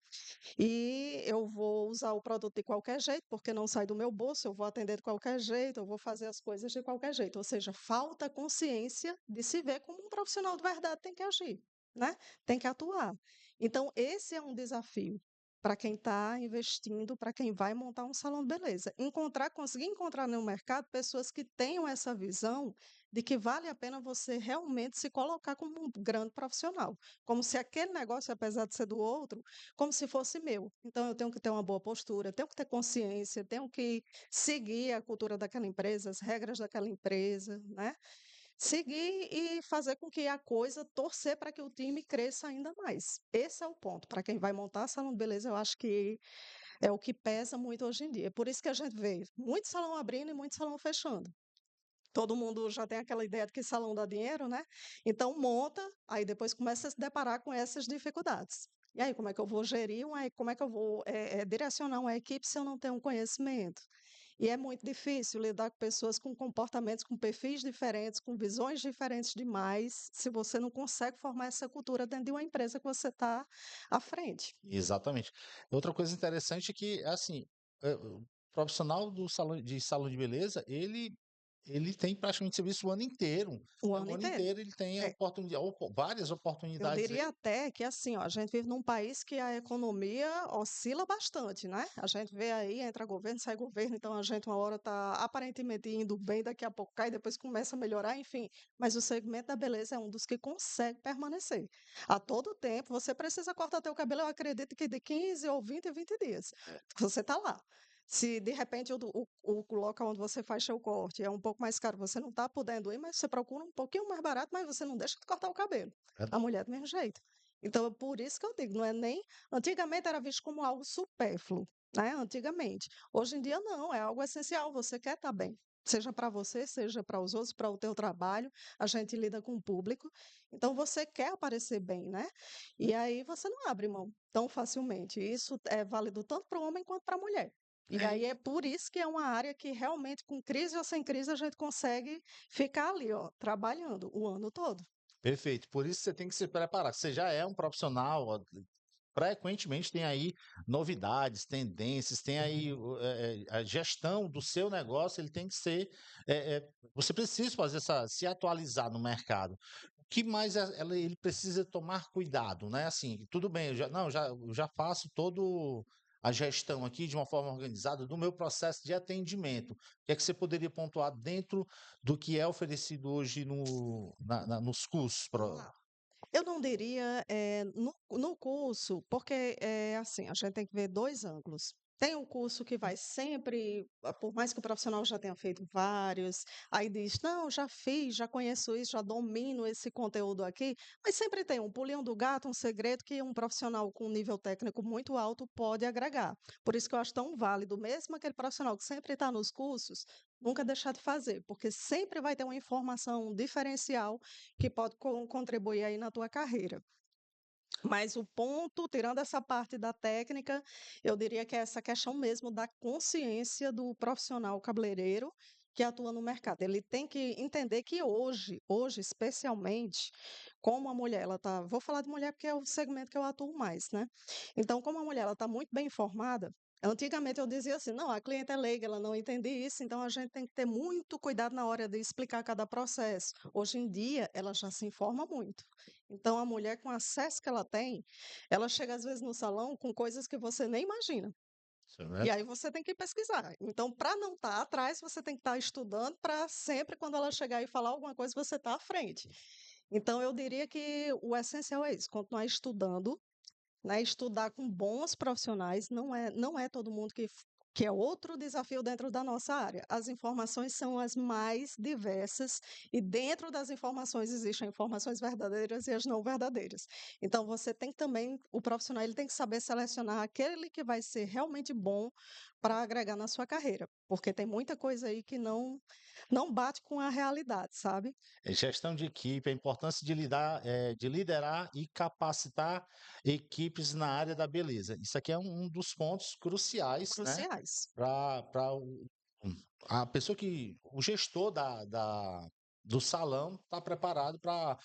Speaker 2: e eu vou usar o produto de qualquer jeito, porque não sai do meu bolso, eu vou atender de qualquer jeito, eu vou fazer as coisas de qualquer jeito. Ou seja, falta consciência de se ver como um profissional de verdade tem que agir, né? Tem que atuar. Então, esse é um desafio para quem está investindo, para quem vai montar um salão de beleza. Conseguir encontrar no mercado pessoas que tenham essa visão de que vale a pena você realmente se colocar como um grande profissional, como se aquele negócio, apesar de ser do outro, como se fosse meu. Então, eu tenho que ter uma boa postura, tenho que ter consciência, tenho que seguir a cultura daquela empresa, as regras daquela empresa, né? Seguir e fazer com que a coisa, torcer para que o time cresça ainda mais. Esse é o ponto. Para quem vai montar salão de beleza, eu acho que é o que pesa muito hoje em dia. É por isso que a gente vê muito salão abrindo e muito salão fechando. Todo mundo já tem aquela ideia de que salão dá dinheiro, né? Então monta, aí depois começa a se deparar com essas dificuldades. E aí, como é que eu vou gerir como é que eu vou direcionar uma equipe se eu não tenho um conhecimento? E é muito difícil lidar com pessoas com comportamentos, com perfis diferentes, com visões diferentes demais, se você não consegue formar essa cultura dentro de uma empresa que você está à frente.
Speaker 1: Exatamente. Outra coisa interessante é que, assim, o profissional do salão de beleza, ele tem praticamente serviço o ano inteiro.
Speaker 2: O
Speaker 1: Então,
Speaker 2: ano
Speaker 1: o ano
Speaker 2: inteiro.
Speaker 1: inteiro ele tem
Speaker 2: É.
Speaker 1: várias
Speaker 2: Eu
Speaker 1: oportunidades
Speaker 2: diria
Speaker 1: aí.
Speaker 2: até que assim, ó, a gente vive num país que a economia oscila bastante, né? A gente vê aí, entra governo, sai governo, então a gente uma hora está aparentemente indo bem, daqui a pouco cai, depois começa a melhorar, enfim. Mas o segmento da beleza é um dos que consegue permanecer. A todo tempo, você precisa cortar teu cabelo, eu acredito que de 15 ou 20 dias. Você está lá. Se de repente o local onde você faz seu corte é um pouco mais caro, você não está podendo ir, mas você procura um pouquinho mais barato, mas você não deixa de cortar o cabelo. A mulher do mesmo jeito. Então, é por isso que eu digo, não é nem. Antigamente era visto como algo supérfluo, né? Antigamente. Hoje em dia, não, é algo essencial. Você quer estar bem. Seja para você, seja para os outros, para o teu trabalho, a gente lida com o público. Então, você quer aparecer bem, né? E aí você não abre mão tão facilmente. Isso é válido tanto para o homem quanto para a mulher. E
Speaker 1: É,
Speaker 2: aí é por isso que é uma área que realmente, com crise ou sem crise, a gente consegue ficar ali, ó, trabalhando o ano todo.
Speaker 1: perfeito. Por isso você tem que se preparar. Você já é um profissional, ó, frequentemente tem aí novidades, tendências, tem aí a gestão do seu negócio, ele tem que ser. Você precisa fazer se atualizar no mercado. O que mais ele precisa tomar cuidado, né? Assim, tudo bem, eu já faço todo a gestão aqui de uma forma organizada do meu processo de atendimento. O que é que você poderia pontuar dentro do que é oferecido hoje nos cursos?
Speaker 2: Vamos lá. Eu não diria, no curso, porque, assim, a gente tem que ver 2 ângulos. Tem um curso que vai sempre, por mais que o profissional já tenha feito vários, aí diz: "Não, já fiz, já conheço isso, já domino esse conteúdo aqui", mas sempre tem um pulinho do gato, um segredo que um profissional com um nível técnico muito alto pode agregar. Por isso que eu acho tão válido, mesmo aquele profissional que sempre está nos cursos, nunca deixar de fazer, porque sempre vai ter uma informação diferencial que pode contribuir aí na tua carreira. Mas o ponto, tirando essa parte da técnica, eu diria que é essa questão mesmo da consciência do profissional cabeleireiro que atua no mercado. Ele tem que entender que hoje especialmente, como a mulher, ela tá, vou falar de mulher porque é o segmento que eu atuo mais, né? Então, como a mulher ela está muito bem informada, antigamente eu dizia assim, não, a cliente é leiga, ela não entende isso, então a gente tem que ter muito cuidado na hora de explicar cada processo. Hoje em dia, ela já se informa muito. Então, a mulher, com o acesso que ela tem, ela chega às vezes no salão com coisas que você nem imagina. E aí você tem que pesquisar. Então, para não estar atrás, você tem que estar estudando para sempre, quando ela chegar e falar alguma coisa, você estar à frente. Então, eu diria que o essencial é isso, continuar estudando, né? Estudar com bons profissionais. Não é todo mundo que é outro desafio dentro da nossa área. As informações são as mais diversas e dentro das informações existem informações verdadeiras e as não verdadeiras. Então você tem que também, o profissional ele tem que saber selecionar aquele que vai ser realmente bom para agregar na sua carreira, porque tem muita coisa aí que não bate com a realidade, sabe?
Speaker 1: Gestão de equipe, a importância de liderar e capacitar equipes na área da beleza. Isso aqui é um dos pontos cruciais, né,
Speaker 2: Cruciais.
Speaker 1: para a pessoa o gestor do salão estar preparado para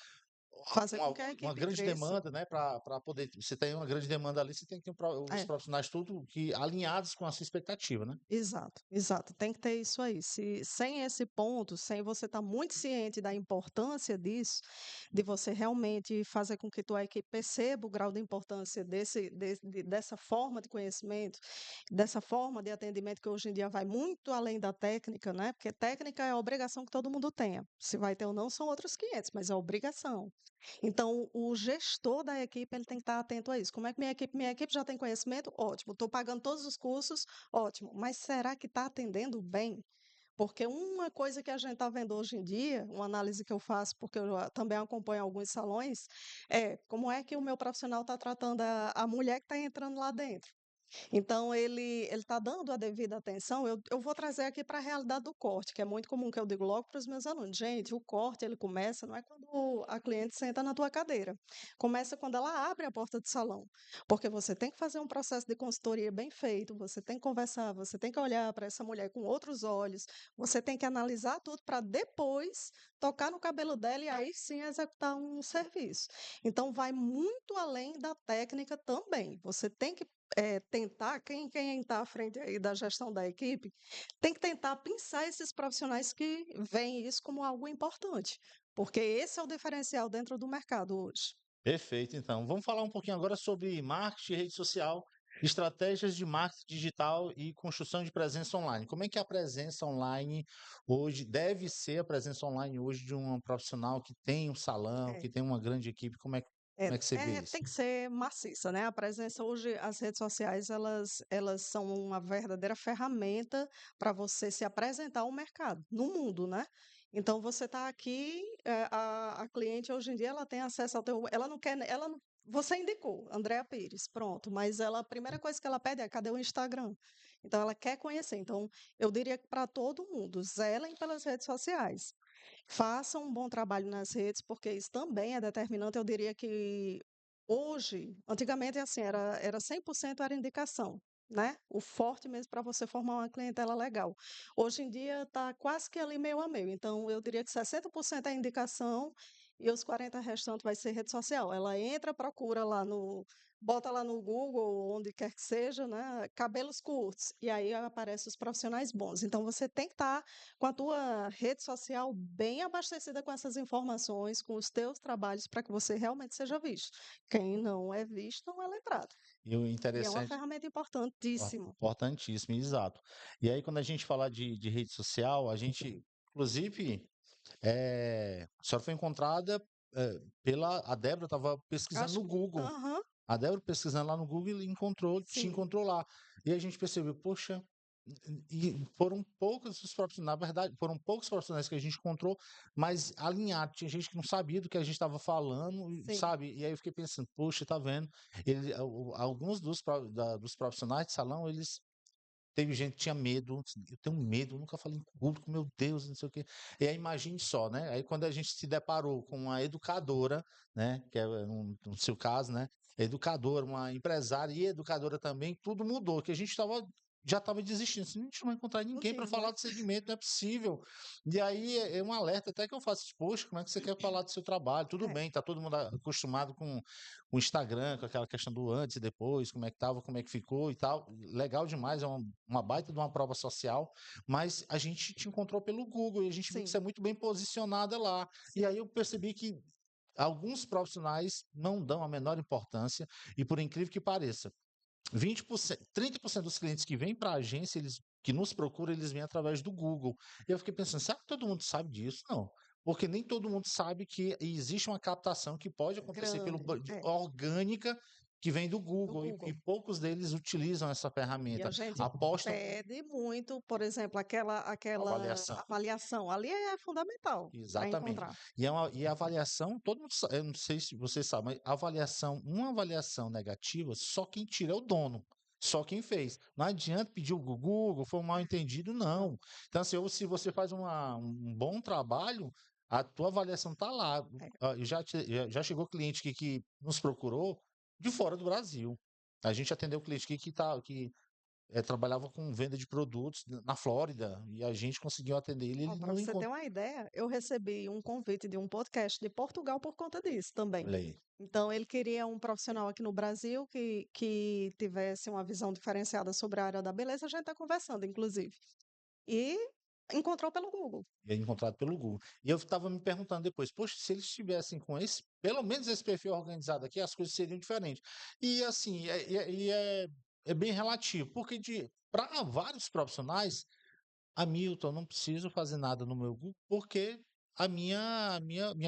Speaker 2: Fazer com que a
Speaker 1: uma
Speaker 2: equipe
Speaker 1: grande
Speaker 2: cresça.
Speaker 1: demanda, né? Para poder. Você tem uma grande demanda ali, você tem que ter os
Speaker 2: É.
Speaker 1: profissionais tudo que alinhados com a sua expectativa, né?
Speaker 2: Exato, exato. Tem que ter isso aí. Sem esse ponto, sem você estar muito ciente da importância disso, de você realmente fazer com que tua equipe perceba o grau de importância dessa forma de conhecimento, dessa forma de atendimento que hoje em dia vai muito além da técnica, né? Porque técnica é a obrigação que todo mundo tenha. Se vai ter ou não, são outros 500, mas é obrigação. Então, o gestor da equipe ele tem que estar atento a isso. Como é que minha equipe já tem conhecimento? Ótimo. Estou pagando todos os cursos? Ótimo. Mas será que está atendendo bem? Porque uma coisa que a gente está vendo hoje em dia, uma análise que eu faço, porque eu também acompanho alguns salões, é como é que o meu profissional está tratando a mulher que está entrando lá dentro. Então, ele está dando a devida atenção. Eu vou trazer aqui para a realidade do corte, que é muito comum, que eu digo logo para os meus alunos. Gente, o corte, ele começa, não é quando a cliente senta na tua cadeira. Começa quando ela abre a porta do salão. Porque você tem que fazer um processo de consultoria bem feito, você tem que conversar, você tem que olhar para essa mulher com outros olhos, você tem que analisar tudo para depois tocar no cabelo dela e aí sim executar um serviço. Então, vai muito além da técnica também. Você tem que tentar, quem está à frente aí da gestão da equipe, tem que tentar pensar esses profissionais que veem isso como algo importante, porque esse é o diferencial dentro do mercado hoje.
Speaker 1: Perfeito, então. Vamos falar um pouquinho agora sobre marketing, rede social, estratégias de marketing digital e construção de presença online. Como é que a presença online hoje deve ser a presença online hoje de um profissional que tem um salão,
Speaker 2: É,
Speaker 1: que tem uma grande equipe? Como é que você vê isso?
Speaker 2: tem que ser maciça, né? A presença hoje, as redes sociais, elas são uma verdadeira ferramenta para você se apresentar ao mercado, no mundo, né? Então, você está aqui, a cliente hoje em dia, ela tem acesso ao teu, ela não quer, ela não, você indicou, Andréa Pires, pronto, mas ela, a primeira coisa que ela pede é, cadê o Instagram? Então, ela quer conhecer. Então, eu diria que para todo mundo, zelem pelas redes sociais. Façam um bom trabalho nas redes, porque isso também é determinante. Eu diria que hoje, antigamente assim, era 100% era indicação, né? O forte mesmo para você formar uma clientela legal. Hoje em dia está quase que ali meio a meio. Então, eu diria que 60% é indicação e os 40 restantes vai ser rede social. Ela entra, procura lá no, bota lá no Google, onde quer que seja, né? Cabelos curtos. E aí aparecem os profissionais bons. Então, você tem que estar com a tua rede social bem abastecida com essas informações, com os teus trabalhos, para que você realmente seja visto. Quem não é visto não é lembrado.
Speaker 1: E o
Speaker 2: E é uma
Speaker 1: interessante,
Speaker 2: ferramenta importantíssima.
Speaker 1: importantíssimo, exato. E aí, quando a gente fala de rede social, a gente, inclusive, a senhora foi encontrada a Débora estava pesquisando
Speaker 2: Acho
Speaker 1: no
Speaker 2: que.
Speaker 1: Google.
Speaker 2: Aham,
Speaker 1: A Débora pesquisando lá no Google e te
Speaker 2: sim,
Speaker 1: encontrou lá. E a gente percebeu, poxa, e foram poucos os profissionais, na verdade, foram poucos profissionais que a gente encontrou, mas alinhados. Tinha gente que não sabia do que a gente estava falando,
Speaker 2: sim.
Speaker 1: sabe? E aí eu fiquei pensando, poxa, tá vendo? Alguns dos profissionais de salão, eles teve gente que tinha medo, assim, eu tenho medo, eu nunca falei em público, meu Deus, não sei o quê. E aí imagine só, né? Aí quando a gente se deparou com uma educadora, né? Que é no seu caso, né? Educadora, uma empresária e educadora também, tudo mudou, que a gente já estava desistindo, assim, a gente não vai encontrar
Speaker 2: Não
Speaker 1: ninguém para
Speaker 2: tinha
Speaker 1: falar
Speaker 2: mais.
Speaker 1: de segmento, não é possível. E aí é um alerta até que eu faço, poxa, como é que você quer falar do seu trabalho? Tudo
Speaker 2: É,
Speaker 1: bem, tá todo mundo acostumado com o Instagram, com aquela questão do antes e depois, como é que tava, como é que ficou e tal. Legal demais, é uma baita de uma prova social, mas a gente te encontrou pelo Google e a gente viu que você
Speaker 2: sim,
Speaker 1: é muito bem posicionada lá. E
Speaker 2: sim.
Speaker 1: aí eu percebi que alguns profissionais não dão a menor importância e por incrível que pareça, 20%, 30% dos clientes que vêm para a agência, que nos procuram, eles vêm através do Google. E eu fiquei pensando, será que todo mundo sabe disso? Não. Porque nem todo mundo sabe que existe uma captação que pode acontecer
Speaker 2: Grande.
Speaker 1: orgânica que vem do
Speaker 2: Do
Speaker 1: Google e
Speaker 2: Google.
Speaker 1: poucos deles utilizam essa
Speaker 2: E a
Speaker 1: ferramenta.
Speaker 2: gente
Speaker 1: Apostam
Speaker 2: pede muito, por exemplo, aquela
Speaker 1: avaliação.
Speaker 2: avaliação. Ali é fundamental para
Speaker 1: Exatamente.
Speaker 2: encontrar.
Speaker 1: E a avaliação, todo mundo, eu não sei se você sabe, mas uma avaliação negativa, só quem tira é o dono. Só quem fez. Não adianta pedir o Google, foi um mal entendido,
Speaker 2: Não.
Speaker 1: não. Então, assim, ou se você faz um bom trabalho, a tua avaliação está lá.
Speaker 2: É.
Speaker 1: Já chegou cliente que nos procurou de fora do Brasil. A gente atendeu o cliente aqui que trabalhava com venda de produtos na Flórida e a gente conseguiu atender ele, ele
Speaker 2: Para
Speaker 1: não
Speaker 2: você ter
Speaker 1: encontrou.
Speaker 2: uma ideia, eu recebi um convite de um podcast de Portugal por conta disso também.
Speaker 1: Olha aí.
Speaker 2: Então, ele queria um profissional aqui no Brasil que tivesse uma visão diferenciada sobre a área da beleza. A gente está conversando, inclusive. E encontrou pelo Google.
Speaker 1: E é encontrado pelo Google. E eu estava me perguntando depois, poxa, se eles estivessem com esse, pelo menos esse perfil organizado aqui, as coisas seriam diferentes. E assim, é bem relativo, porque para vários profissionais, Hamilton, não preciso fazer nada no meu Google, porque minha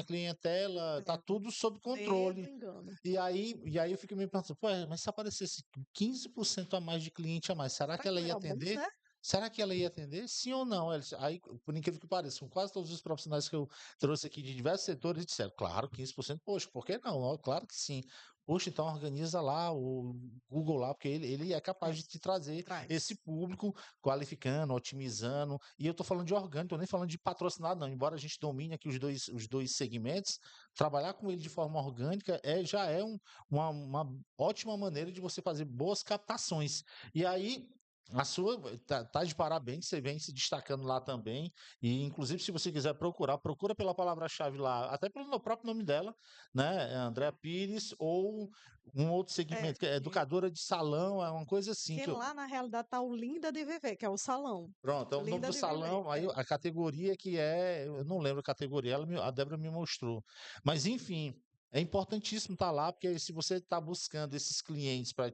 Speaker 1: clientela está
Speaker 2: É,
Speaker 1: tudo sob
Speaker 2: medo do
Speaker 1: controle.
Speaker 2: engano.
Speaker 1: E aí eu fico me perguntando, pô, mas se aparecesse 15% a mais de cliente a mais, será
Speaker 2: Será
Speaker 1: que
Speaker 2: que
Speaker 1: ela
Speaker 2: não
Speaker 1: ia
Speaker 2: era bom,
Speaker 1: atender?
Speaker 2: né?
Speaker 1: Será que ela ia atender? Sim ou não? Aí, por incrível que pareça, com quase todos os profissionais que eu trouxe aqui de diversos setores disseram, claro, 15%, poxa, por que não? Ó, claro que sim. Poxa, então organiza lá o Google lá, porque ele é capaz
Speaker 2: É,
Speaker 1: de te trazer esse
Speaker 2: traz.
Speaker 1: público qualificando, otimizando. E eu estou falando de orgânico, estou nem falando de patrocinado, não. Embora a gente domine aqui os dois segmentos, trabalhar com ele de forma orgânica já é uma ótima maneira de você fazer boas captações. E aí, a sua tá de parabéns, você vem se destacando lá também. E, inclusive, se você quiser procurar, procura pela palavra-chave lá, até pelo meu próprio nome dela, né? É Andréa Pires, ou um outro
Speaker 2: É,
Speaker 1: segmento, que é educadora de salão, é uma coisa assim
Speaker 2: que
Speaker 1: que eu.
Speaker 2: lá na realidade tá o Linda de Viver, que é o salão.
Speaker 1: Pronto, é o nome
Speaker 2: Linda
Speaker 1: do
Speaker 2: de Viver.
Speaker 1: salão, aí
Speaker 2: É.
Speaker 1: a categoria que é, eu não lembro a categoria, a Débora me mostrou. Mas enfim, é importantíssimo estar lá, porque se você está buscando esses clientes para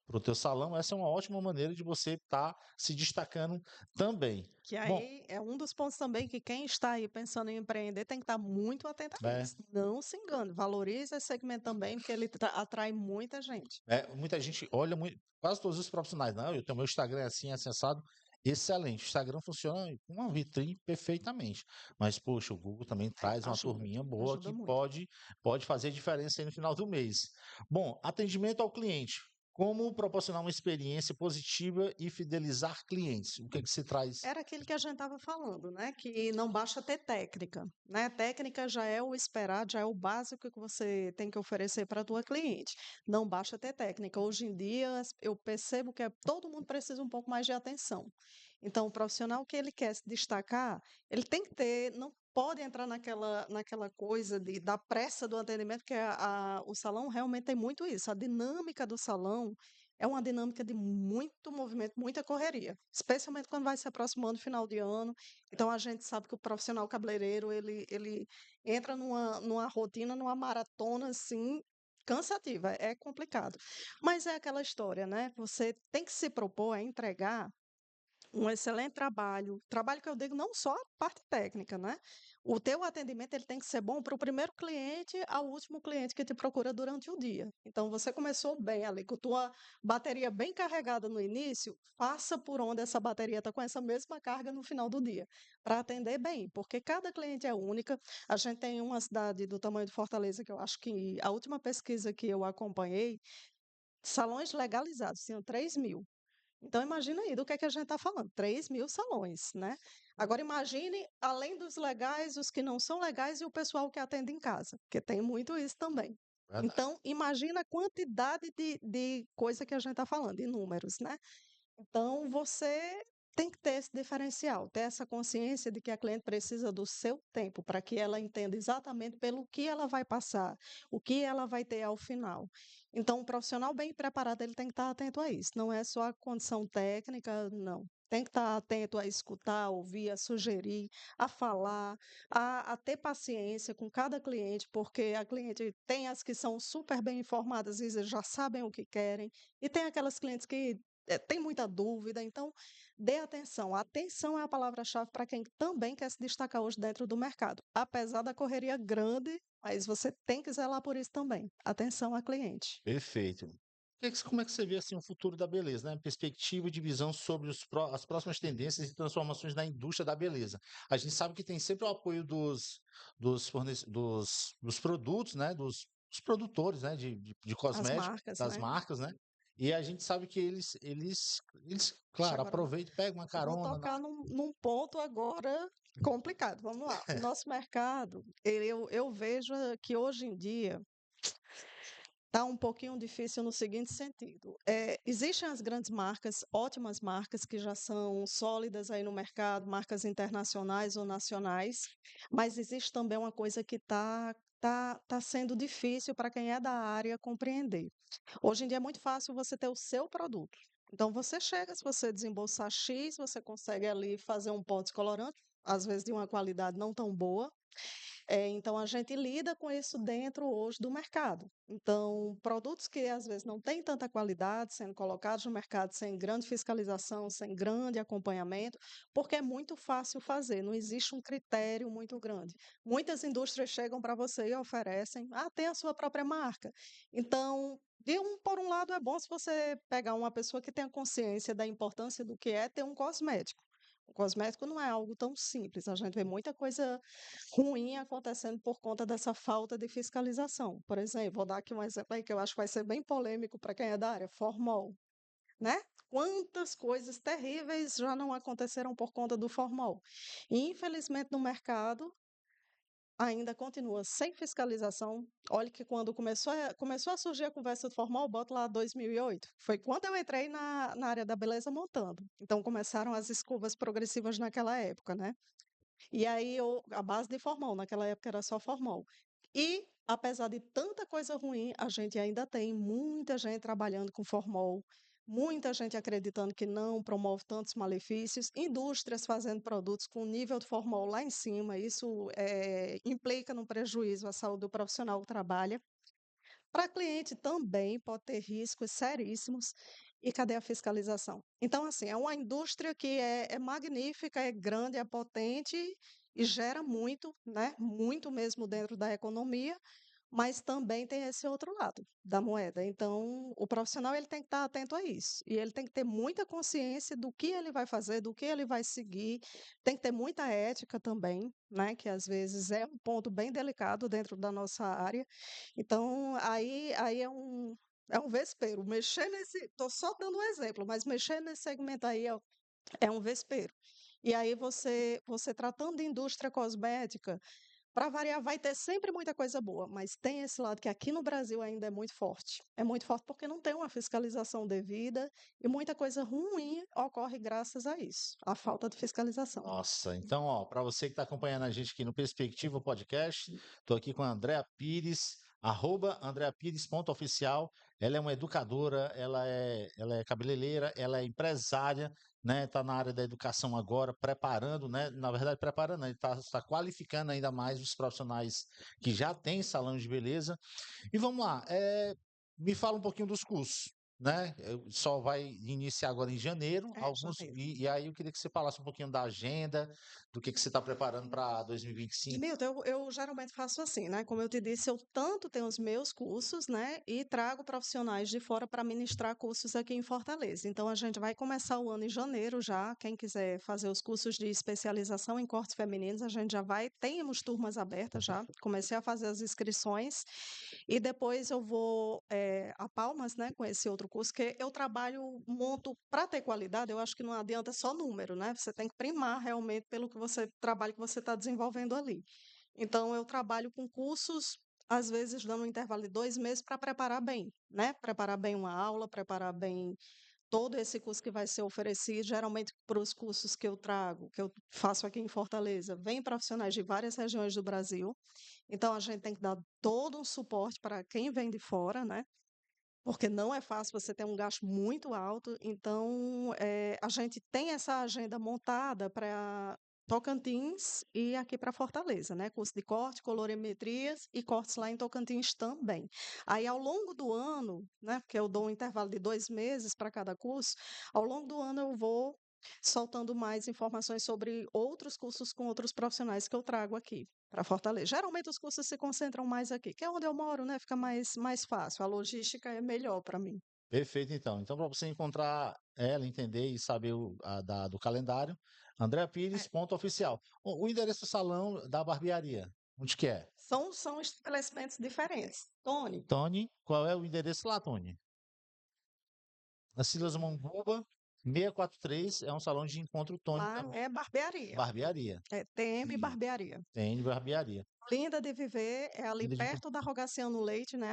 Speaker 1: o teu salão, essa é uma ótima maneira de você estar se destacando também.
Speaker 2: Que
Speaker 1: Bom,
Speaker 2: aí é um dos pontos também que quem está aí pensando em empreender tem que estar muito atento a
Speaker 1: é,
Speaker 2: isso. Não se engane, valorize esse segmento também, porque ele atrai muita gente.
Speaker 1: muita gente olha muito, quase todos os profissionais, não, eu tenho meu Instagram assim, acessado, excelente. O Instagram funciona com uma vitrine perfeitamente. Mas, poxa, o Google também traz uma turminha boa
Speaker 2: Ajuda
Speaker 1: que
Speaker 2: muito.
Speaker 1: pode fazer diferença aí no final do mês. Bom, atendimento ao cliente. Como proporcionar uma experiência positiva e fidelizar clientes? O que é que se traz?
Speaker 2: Era aquilo que a gente estava falando, né? Que não basta ter técnica, né? Técnica já é o esperado, já é o básico que você tem que oferecer para a tua cliente. Não basta ter técnica. Hoje em dia, eu percebo que todo mundo precisa um pouco mais de atenção. Então, o profissional que ele quer se destacar, ele tem que ter, não pode entrar naquela coisa da pressa do atendimento, porque o salão realmente tem muito isso. A dinâmica do salão é uma dinâmica de muito movimento, muita correria, especialmente quando vai se aproximando o final de ano. Então, a gente sabe que o profissional cabeleireiro, ele entra numa rotina, numa maratona, assim, cansativa, é complicado. Mas é aquela história, né? Você tem que se propor a entregar um excelente trabalho. Trabalho que eu digo não só a parte técnica, né? O teu atendimento ele tem que ser bom para o primeiro cliente ao último cliente que te procura durante o dia. Então, você começou bem ali, com a tua bateria bem carregada no início, passa por onde essa bateria está com essa mesma carga no final do dia, para atender bem, porque cada cliente é única. A gente tem uma cidade do tamanho de Fortaleza, que eu acho que a última pesquisa que eu acompanhei, salões legalizados, tinham 3.000. Então, imagina aí do que é que a gente está falando, 3.000 salões, né? Agora, imagine, além dos legais, os que não são legais e o pessoal que atende em casa, porque tem muito isso também.
Speaker 1: Verdade.
Speaker 2: Então, imagina a quantidade de coisa que a gente está falando, de números, né? Então, você tem que ter esse diferencial, ter essa consciência de que a cliente precisa do seu tempo para que ela entenda exatamente pelo que ela vai passar, o que ela vai ter ao final. Então, um profissional bem preparado, ele tem que estar atento a isso. Não é só a condição técnica, não. Tem que estar atento a escutar, a ouvir, a sugerir, a falar, a ter paciência com cada cliente, porque a cliente tem as que são super bem informadas e já sabem o que querem, e tem aquelas clientes que tem muita dúvida, então dê atenção. Atenção é a palavra-chave para quem também quer se destacar hoje dentro do mercado. Apesar da correria grande, mas você tem que zelar por isso também. Atenção a cliente.
Speaker 1: Perfeito. Como é que você vê assim o futuro da beleza, né? Perspectiva de visão sobre as próximas tendências e transformações na indústria da beleza. A gente sabe que tem sempre o apoio dos produtos, né? Dos produtores, né? De
Speaker 2: As
Speaker 1: cosméticos,
Speaker 2: marcas,
Speaker 1: das
Speaker 2: né?
Speaker 1: marcas, né? E a gente sabe que eles,
Speaker 2: Ixi,
Speaker 1: claro,
Speaker 2: agora
Speaker 1: aproveitam, pegam uma
Speaker 2: eu vou
Speaker 1: carona
Speaker 2: tocar num ponto agora complicado. Vamos lá. O nosso mercado, eu vejo que hoje em dia Tá um pouquinho difícil no seguinte sentido: existem as grandes marcas, ótimas marcas que já são sólidas aí no mercado, marcas internacionais ou nacionais, mas existe também uma coisa que tá sendo difícil para quem é da área compreender. Hoje em dia é muito fácil você ter o seu produto. Então você chega, se você desembolsar X, você consegue ali fazer um pó descolorante, às vezes de uma qualidade não tão boa. Então a gente lida com isso dentro hoje do mercado. Então, produtos que às vezes não têm tanta qualidade sendo colocados no mercado sem grande fiscalização, sem grande acompanhamento, porque é muito fácil fazer, não existe um critério muito grande. Muitas indústrias chegam para você e oferecem, tem a sua própria marca. Então, por um lado, é bom se você pegar uma pessoa que tenha consciência da importância do que é ter um cosmético. O cosmético não é algo tão simples, a gente vê muita coisa ruim acontecendo por conta dessa falta de fiscalização. Por exemplo, vou dar aqui um exemplo aí que eu acho que vai ser bem polêmico para quem é da área, formol, né? Quantas coisas terríveis já não aconteceram por conta do formol? E, infelizmente, no mercado ainda continua sem fiscalização. Olha que quando começou a surgir a conversa do formal, bota lá 2008. Foi quando eu entrei na área da beleza montando. Então começaram as escovas progressivas naquela época, né? E aí a base de formol, naquela época era só formol. E, apesar de tanta coisa ruim, a gente ainda tem muita gente trabalhando com formol, muita gente acreditando que não promove tantos malefícios, indústrias fazendo produtos com nível de formol lá em cima, isso implica no prejuízo à saúde do profissional que trabalha. Para cliente também pode ter riscos seríssimos. E cadê a fiscalização? Então, assim, é uma indústria que é magnífica, é grande, é potente e gera muito, né? Muito mesmo dentro da economia, mas também tem esse outro lado da moeda. Então, o profissional ele tem que estar atento a isso. E ele tem que ter muita consciência do que ele vai fazer, do que ele vai seguir. Tem que ter muita ética também, né? Que às vezes é um ponto bem delicado dentro da nossa área. Então, aí é um vespeiro. Mexer nesse. Estou só dando um exemplo, mas mexer nesse segmento aí é um vespeiro. E aí você tratando de indústria cosmética, para variar, vai ter sempre muita coisa boa, mas tem esse lado que aqui no Brasil ainda é muito forte. É muito forte porque não tem uma fiscalização devida e muita coisa ruim ocorre graças a isso, a falta de fiscalização.
Speaker 1: Nossa, então, ó, para você que está acompanhando a gente aqui no Perspectiva Podcast, estou aqui com a Andrea Pires, @andreapires.oficial. Ela é uma educadora, ela é cabeleireira, ela é empresária, né? Está na área da educação agora, preparando, né? Na verdade, preparando, ele está qualificando ainda mais os profissionais que já têm salão de beleza. E vamos lá, me fala um pouquinho dos cursos, né? Só vai iniciar agora em janeiro,
Speaker 2: É,
Speaker 1: alguns,
Speaker 2: janeiro.
Speaker 1: e aí eu queria que você falasse um pouquinho da agenda, do que você está preparando para 2025.
Speaker 2: Milton, eu geralmente faço assim, né? Como eu te disse, eu tanto tenho os meus cursos, né? E trago profissionais de fora para ministrar cursos aqui em Fortaleza. Então, a gente vai começar o ano em janeiro já. Quem quiser fazer os cursos de especialização em cortes femininos, a gente já vai. Temos turmas abertas já. Comecei a fazer as inscrições. E depois eu vou a Palmas, né? Com esse outro curso, que eu trabalho, monto para ter qualidade. Eu acho que não adianta só número, né? Você tem que primar realmente pelo que você trabalho que você está desenvolvendo ali. Então, eu trabalho com cursos, às vezes dando um intervalo de 2 meses para preparar bem, né? Preparar bem uma aula, preparar bem todo esse curso que vai ser oferecido. Geralmente, para os cursos que eu trago, que eu faço aqui em Fortaleza, vêm profissionais de várias regiões do Brasil. Então, a gente tem que dar todo um suporte para quem vem de fora, né? Porque não é fácil, você tem um gasto muito alto. Então, a gente tem essa agenda montada para Tocantins e aqui para Fortaleza, né? Curso de corte, colorimetrias e cortes lá em Tocantins também. Aí, ao longo do ano, né? Porque eu dou um intervalo de 2 meses para cada curso, ao longo do ano eu vou soltando mais informações sobre outros cursos com outros profissionais que eu trago aqui para Fortaleza. Geralmente os cursos se concentram mais aqui, que é onde eu moro, né? Fica mais fácil. A logística é melhor para mim.
Speaker 1: Perfeito, então. Então, para você encontrar ela, entender e saber do calendário, Andrea Pires,
Speaker 2: É,
Speaker 1: ponto oficial. O endereço do salão da barbearia, onde que é?
Speaker 2: são estabelecimentos diferentes. Tony,
Speaker 1: Tony, qual é o endereço lá, Tony? Na Silas Monguba. 643 é um salão de encontro Tony
Speaker 2: Lá
Speaker 1: também.
Speaker 2: é barbearia.
Speaker 1: Barbearia.
Speaker 2: É TM
Speaker 1: E
Speaker 2: Barbearia.
Speaker 1: tem de barbearia.
Speaker 2: Linda de viver, é ali
Speaker 1: Ainda de
Speaker 2: perto da Rogaciano Leite, né?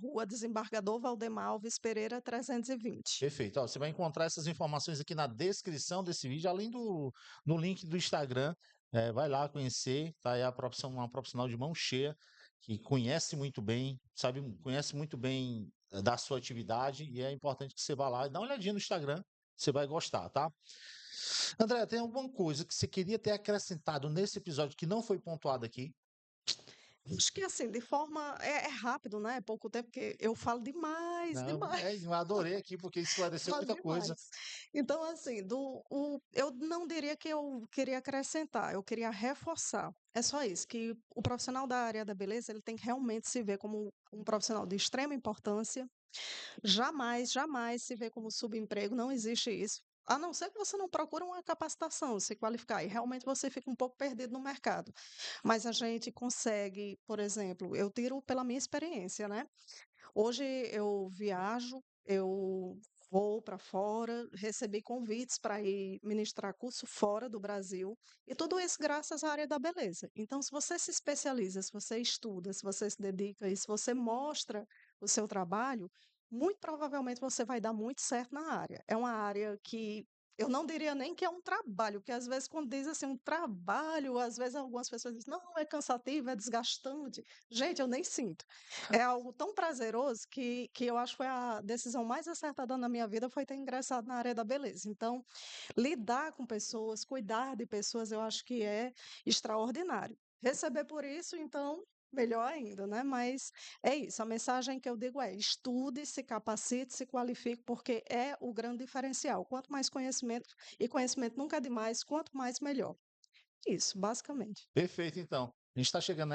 Speaker 2: Rua Desembargador Valdemar Alves Pereira 320.
Speaker 1: Perfeito. Ó, você vai encontrar essas informações aqui na descrição desse vídeo, além do no link do Instagram. Vai lá conhecer, tá? É uma profissional de mão cheia, que conhece muito bem, sabe, conhece muito bem da sua atividade, e é importante que você vá lá e dá uma olhadinha no Instagram, você vai gostar, tá? André, tem alguma coisa que você queria ter acrescentado nesse episódio que não foi pontuado aqui?
Speaker 2: Acho que assim, de forma. É rápido, né? É pouco tempo, porque eu falo demais,
Speaker 1: Não,
Speaker 2: demais.
Speaker 1: eu adorei aqui porque esclareceu
Speaker 2: Falo
Speaker 1: muita coisa.
Speaker 2: demais. Então, assim, eu não diria que eu queria acrescentar, eu queria reforçar. É só isso, que o profissional da área da beleza, ele tem que realmente se ver como um profissional de extrema importância. Jamais, jamais se ver como subemprego, não existe isso. A não ser que você não procure uma capacitação, se qualificar, e realmente você fica um pouco perdido no mercado. Mas a gente consegue, por exemplo, eu tiro pela minha experiência, né? Hoje eu viajo, eu vou para fora, recebi convites para ir ministrar curso fora do Brasil, e tudo isso graças à área da beleza. Então, se você se especializa, se você estuda, se você se dedica e se você mostra o seu trabalho, muito provavelmente você vai dar muito certo na área. É uma área que eu não diria nem que é um trabalho, porque às vezes quando diz assim um trabalho, às vezes algumas pessoas dizem, não, é cansativo, é desgastante. Gente, eu nem sinto. É algo tão prazeroso que eu acho que foi a decisão mais acertada na minha vida foi ter ingressado na área da beleza. Então, lidar com pessoas, cuidar de pessoas, eu acho que é extraordinário. Receber por isso, então, melhor ainda, né? Mas é isso, a mensagem que eu digo é: estude, se capacite, se qualifique, porque é o grande diferencial. Quanto mais conhecimento, e conhecimento nunca é demais, quanto mais melhor. Isso, basicamente.
Speaker 1: Perfeito, então. A gente está chegando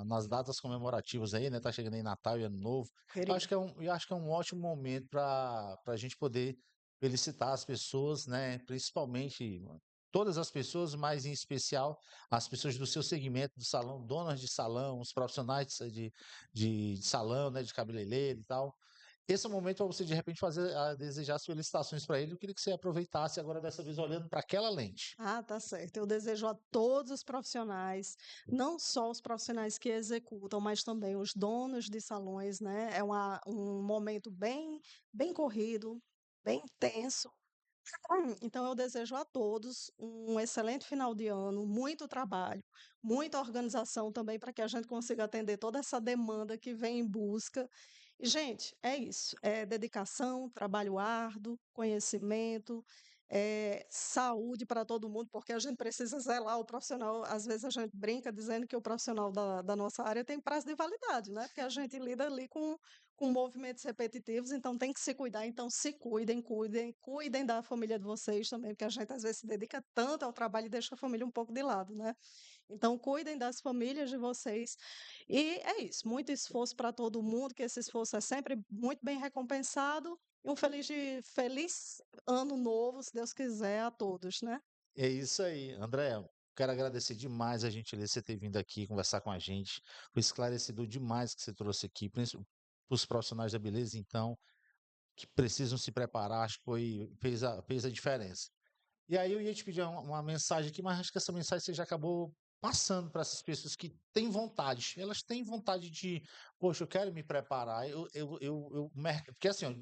Speaker 1: nas datas comemorativas aí, né? Tá chegando aí Natal e Ano Novo.
Speaker 2: Correria.
Speaker 1: Eu acho que é um ótimo momento para a gente poder felicitar as pessoas, né? Principalmente todas as pessoas, mas em especial as pessoas do seu segmento do salão, donas de salão, os profissionais de salão, né? De cabeleireiro e tal. Esse é o momento para você, de repente, desejar as felicitações para ele. Eu queria que você aproveitasse agora, dessa vez, olhando para aquela lente.
Speaker 2: Ah, tá certo. Eu desejo a todos os profissionais, não só os profissionais que executam, mas também os donos de salões, né? É um momento bem corrido, bem intenso. Então, eu desejo a todos um excelente final de ano, muito trabalho, muita organização também para que a gente consiga atender toda essa demanda que vem em busca. E, gente, é isso: é dedicação, trabalho árduo, conhecimento, saúde para todo mundo, porque a gente precisa zelar o profissional. Às vezes a gente brinca dizendo que o profissional da nossa área tem prazo de validade, né? Porque a gente lida ali com movimentos repetitivos, então tem que se cuidar. Então se cuidem, cuidem da família de vocês também, porque a gente às vezes se dedica tanto ao trabalho e deixa a família um pouco de lado, né? Então cuidem das famílias de vocês. E é isso, muito esforço para todo mundo, que esse esforço é sempre muito bem recompensado. E um feliz ano novo, se Deus quiser, a todos, né?
Speaker 1: É isso aí, André. Quero agradecer demais a gentileza de você ter vindo aqui conversar com a gente. Foi esclarecedor demais que você trouxe aqui, principalmente para os profissionais da beleza, então, que precisam se preparar. Acho que fez a diferença. E aí eu ia te pedir uma mensagem aqui, mas acho que essa mensagem você já acabou passando para essas pessoas que têm vontade. Elas têm vontade de, poxa, eu quero me preparar. Porque assim, ó,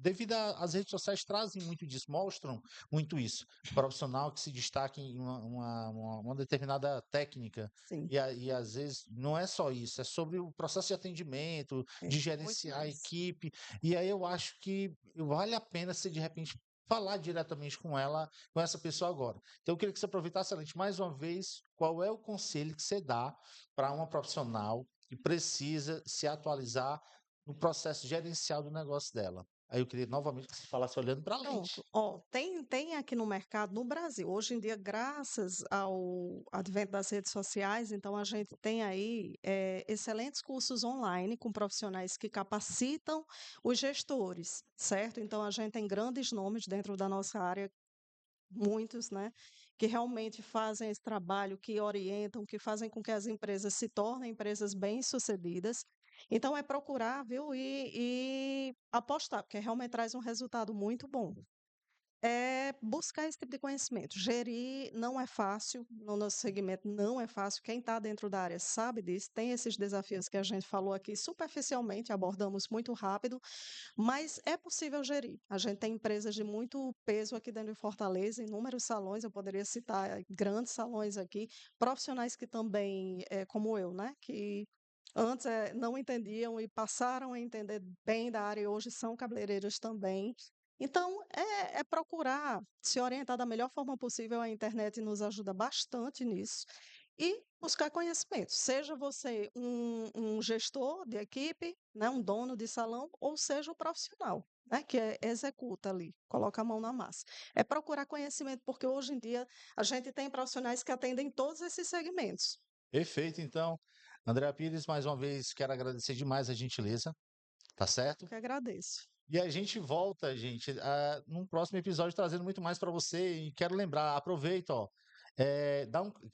Speaker 1: devido às redes sociais trazem muito disso, mostram muito isso. Profissional que se destaca em uma determinada técnica.
Speaker 2: Sim,
Speaker 1: E às vezes não é só isso, é sobre o processo de atendimento,
Speaker 2: é,
Speaker 1: de
Speaker 2: muito
Speaker 1: gerenciar a
Speaker 2: mais.
Speaker 1: equipe. E aí eu acho que vale a pena você, de repente, falar diretamente com ela, com essa pessoa agora. Então, eu queria que você aproveitasse, Alente, mais uma vez, qual é o conselho que você dá para uma profissional que precisa se atualizar no processo gerencial do negócio dela? Aí eu queria novamente que você falasse olhando para a
Speaker 2: Pronto,
Speaker 1: lente.
Speaker 2: ó, tem aqui no mercado, no Brasil, hoje em dia, graças ao advento das redes sociais, então a gente tem aí excelentes cursos online com profissionais que capacitam os gestores, certo? Então a gente tem grandes nomes dentro da nossa área, muitos, né, que realmente fazem esse trabalho, que orientam, que fazem com que as empresas se tornem empresas bem-sucedidas. Então é procurar, viu, e apostar, porque realmente traz um resultado muito bom. É buscar esse tipo de conhecimento. Gerir não é fácil, no nosso segmento não é fácil. Quem está dentro da área sabe disso, tem esses desafios que a gente falou aqui superficialmente, abordamos muito rápido, mas é possível gerir. A gente tem empresas de muito peso aqui dentro de Fortaleza, inúmeros salões, eu poderia citar grandes salões aqui, profissionais que também, como eu, né, que antes não entendiam e passaram a entender bem da área e hoje são cabeleireiros também. Então, é procurar se orientar da melhor forma possível. A internet nos ajuda bastante nisso. E buscar conhecimento. Seja você um gestor de equipe, né, um dono de salão, ou seja o profissional, né, que executa ali, coloca a mão na massa. É procurar conhecimento, porque hoje em dia a gente tem profissionais que atendem todos esses segmentos.
Speaker 1: Perfeito, então. Andréa Pires, mais uma vez, quero agradecer demais a gentileza, tá
Speaker 2: Eu
Speaker 1: certo?
Speaker 2: que agradeço.
Speaker 1: E a gente volta, gente, num próximo episódio trazendo muito mais para você. E quero lembrar, aproveita, ó,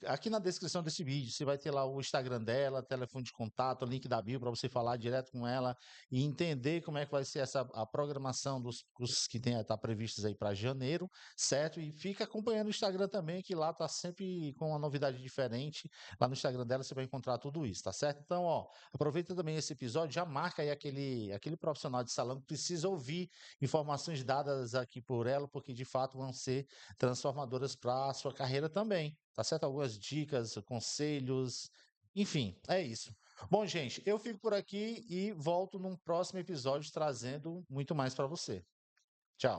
Speaker 1: aqui na descrição desse vídeo, você vai ter lá o Instagram dela, telefone de contato, o link da bio para você falar direto com ela e entender como é que vai ser a programação dos cursos que tá previstos aí para janeiro, certo? E fica acompanhando o Instagram também, que lá tá sempre com uma novidade diferente. Lá no Instagram dela você vai encontrar tudo isso, tá certo? Então, ó, aproveita também esse episódio, já marca aí aquele profissional de salão que precisa ouvir informações dadas aqui por ela, porque de fato vão ser transformadoras para a sua carreira também, tá certo? Algumas dicas, conselhos, enfim, é isso. Bom, gente, eu fico por aqui e volto num próximo episódio trazendo muito mais para você. Tchau.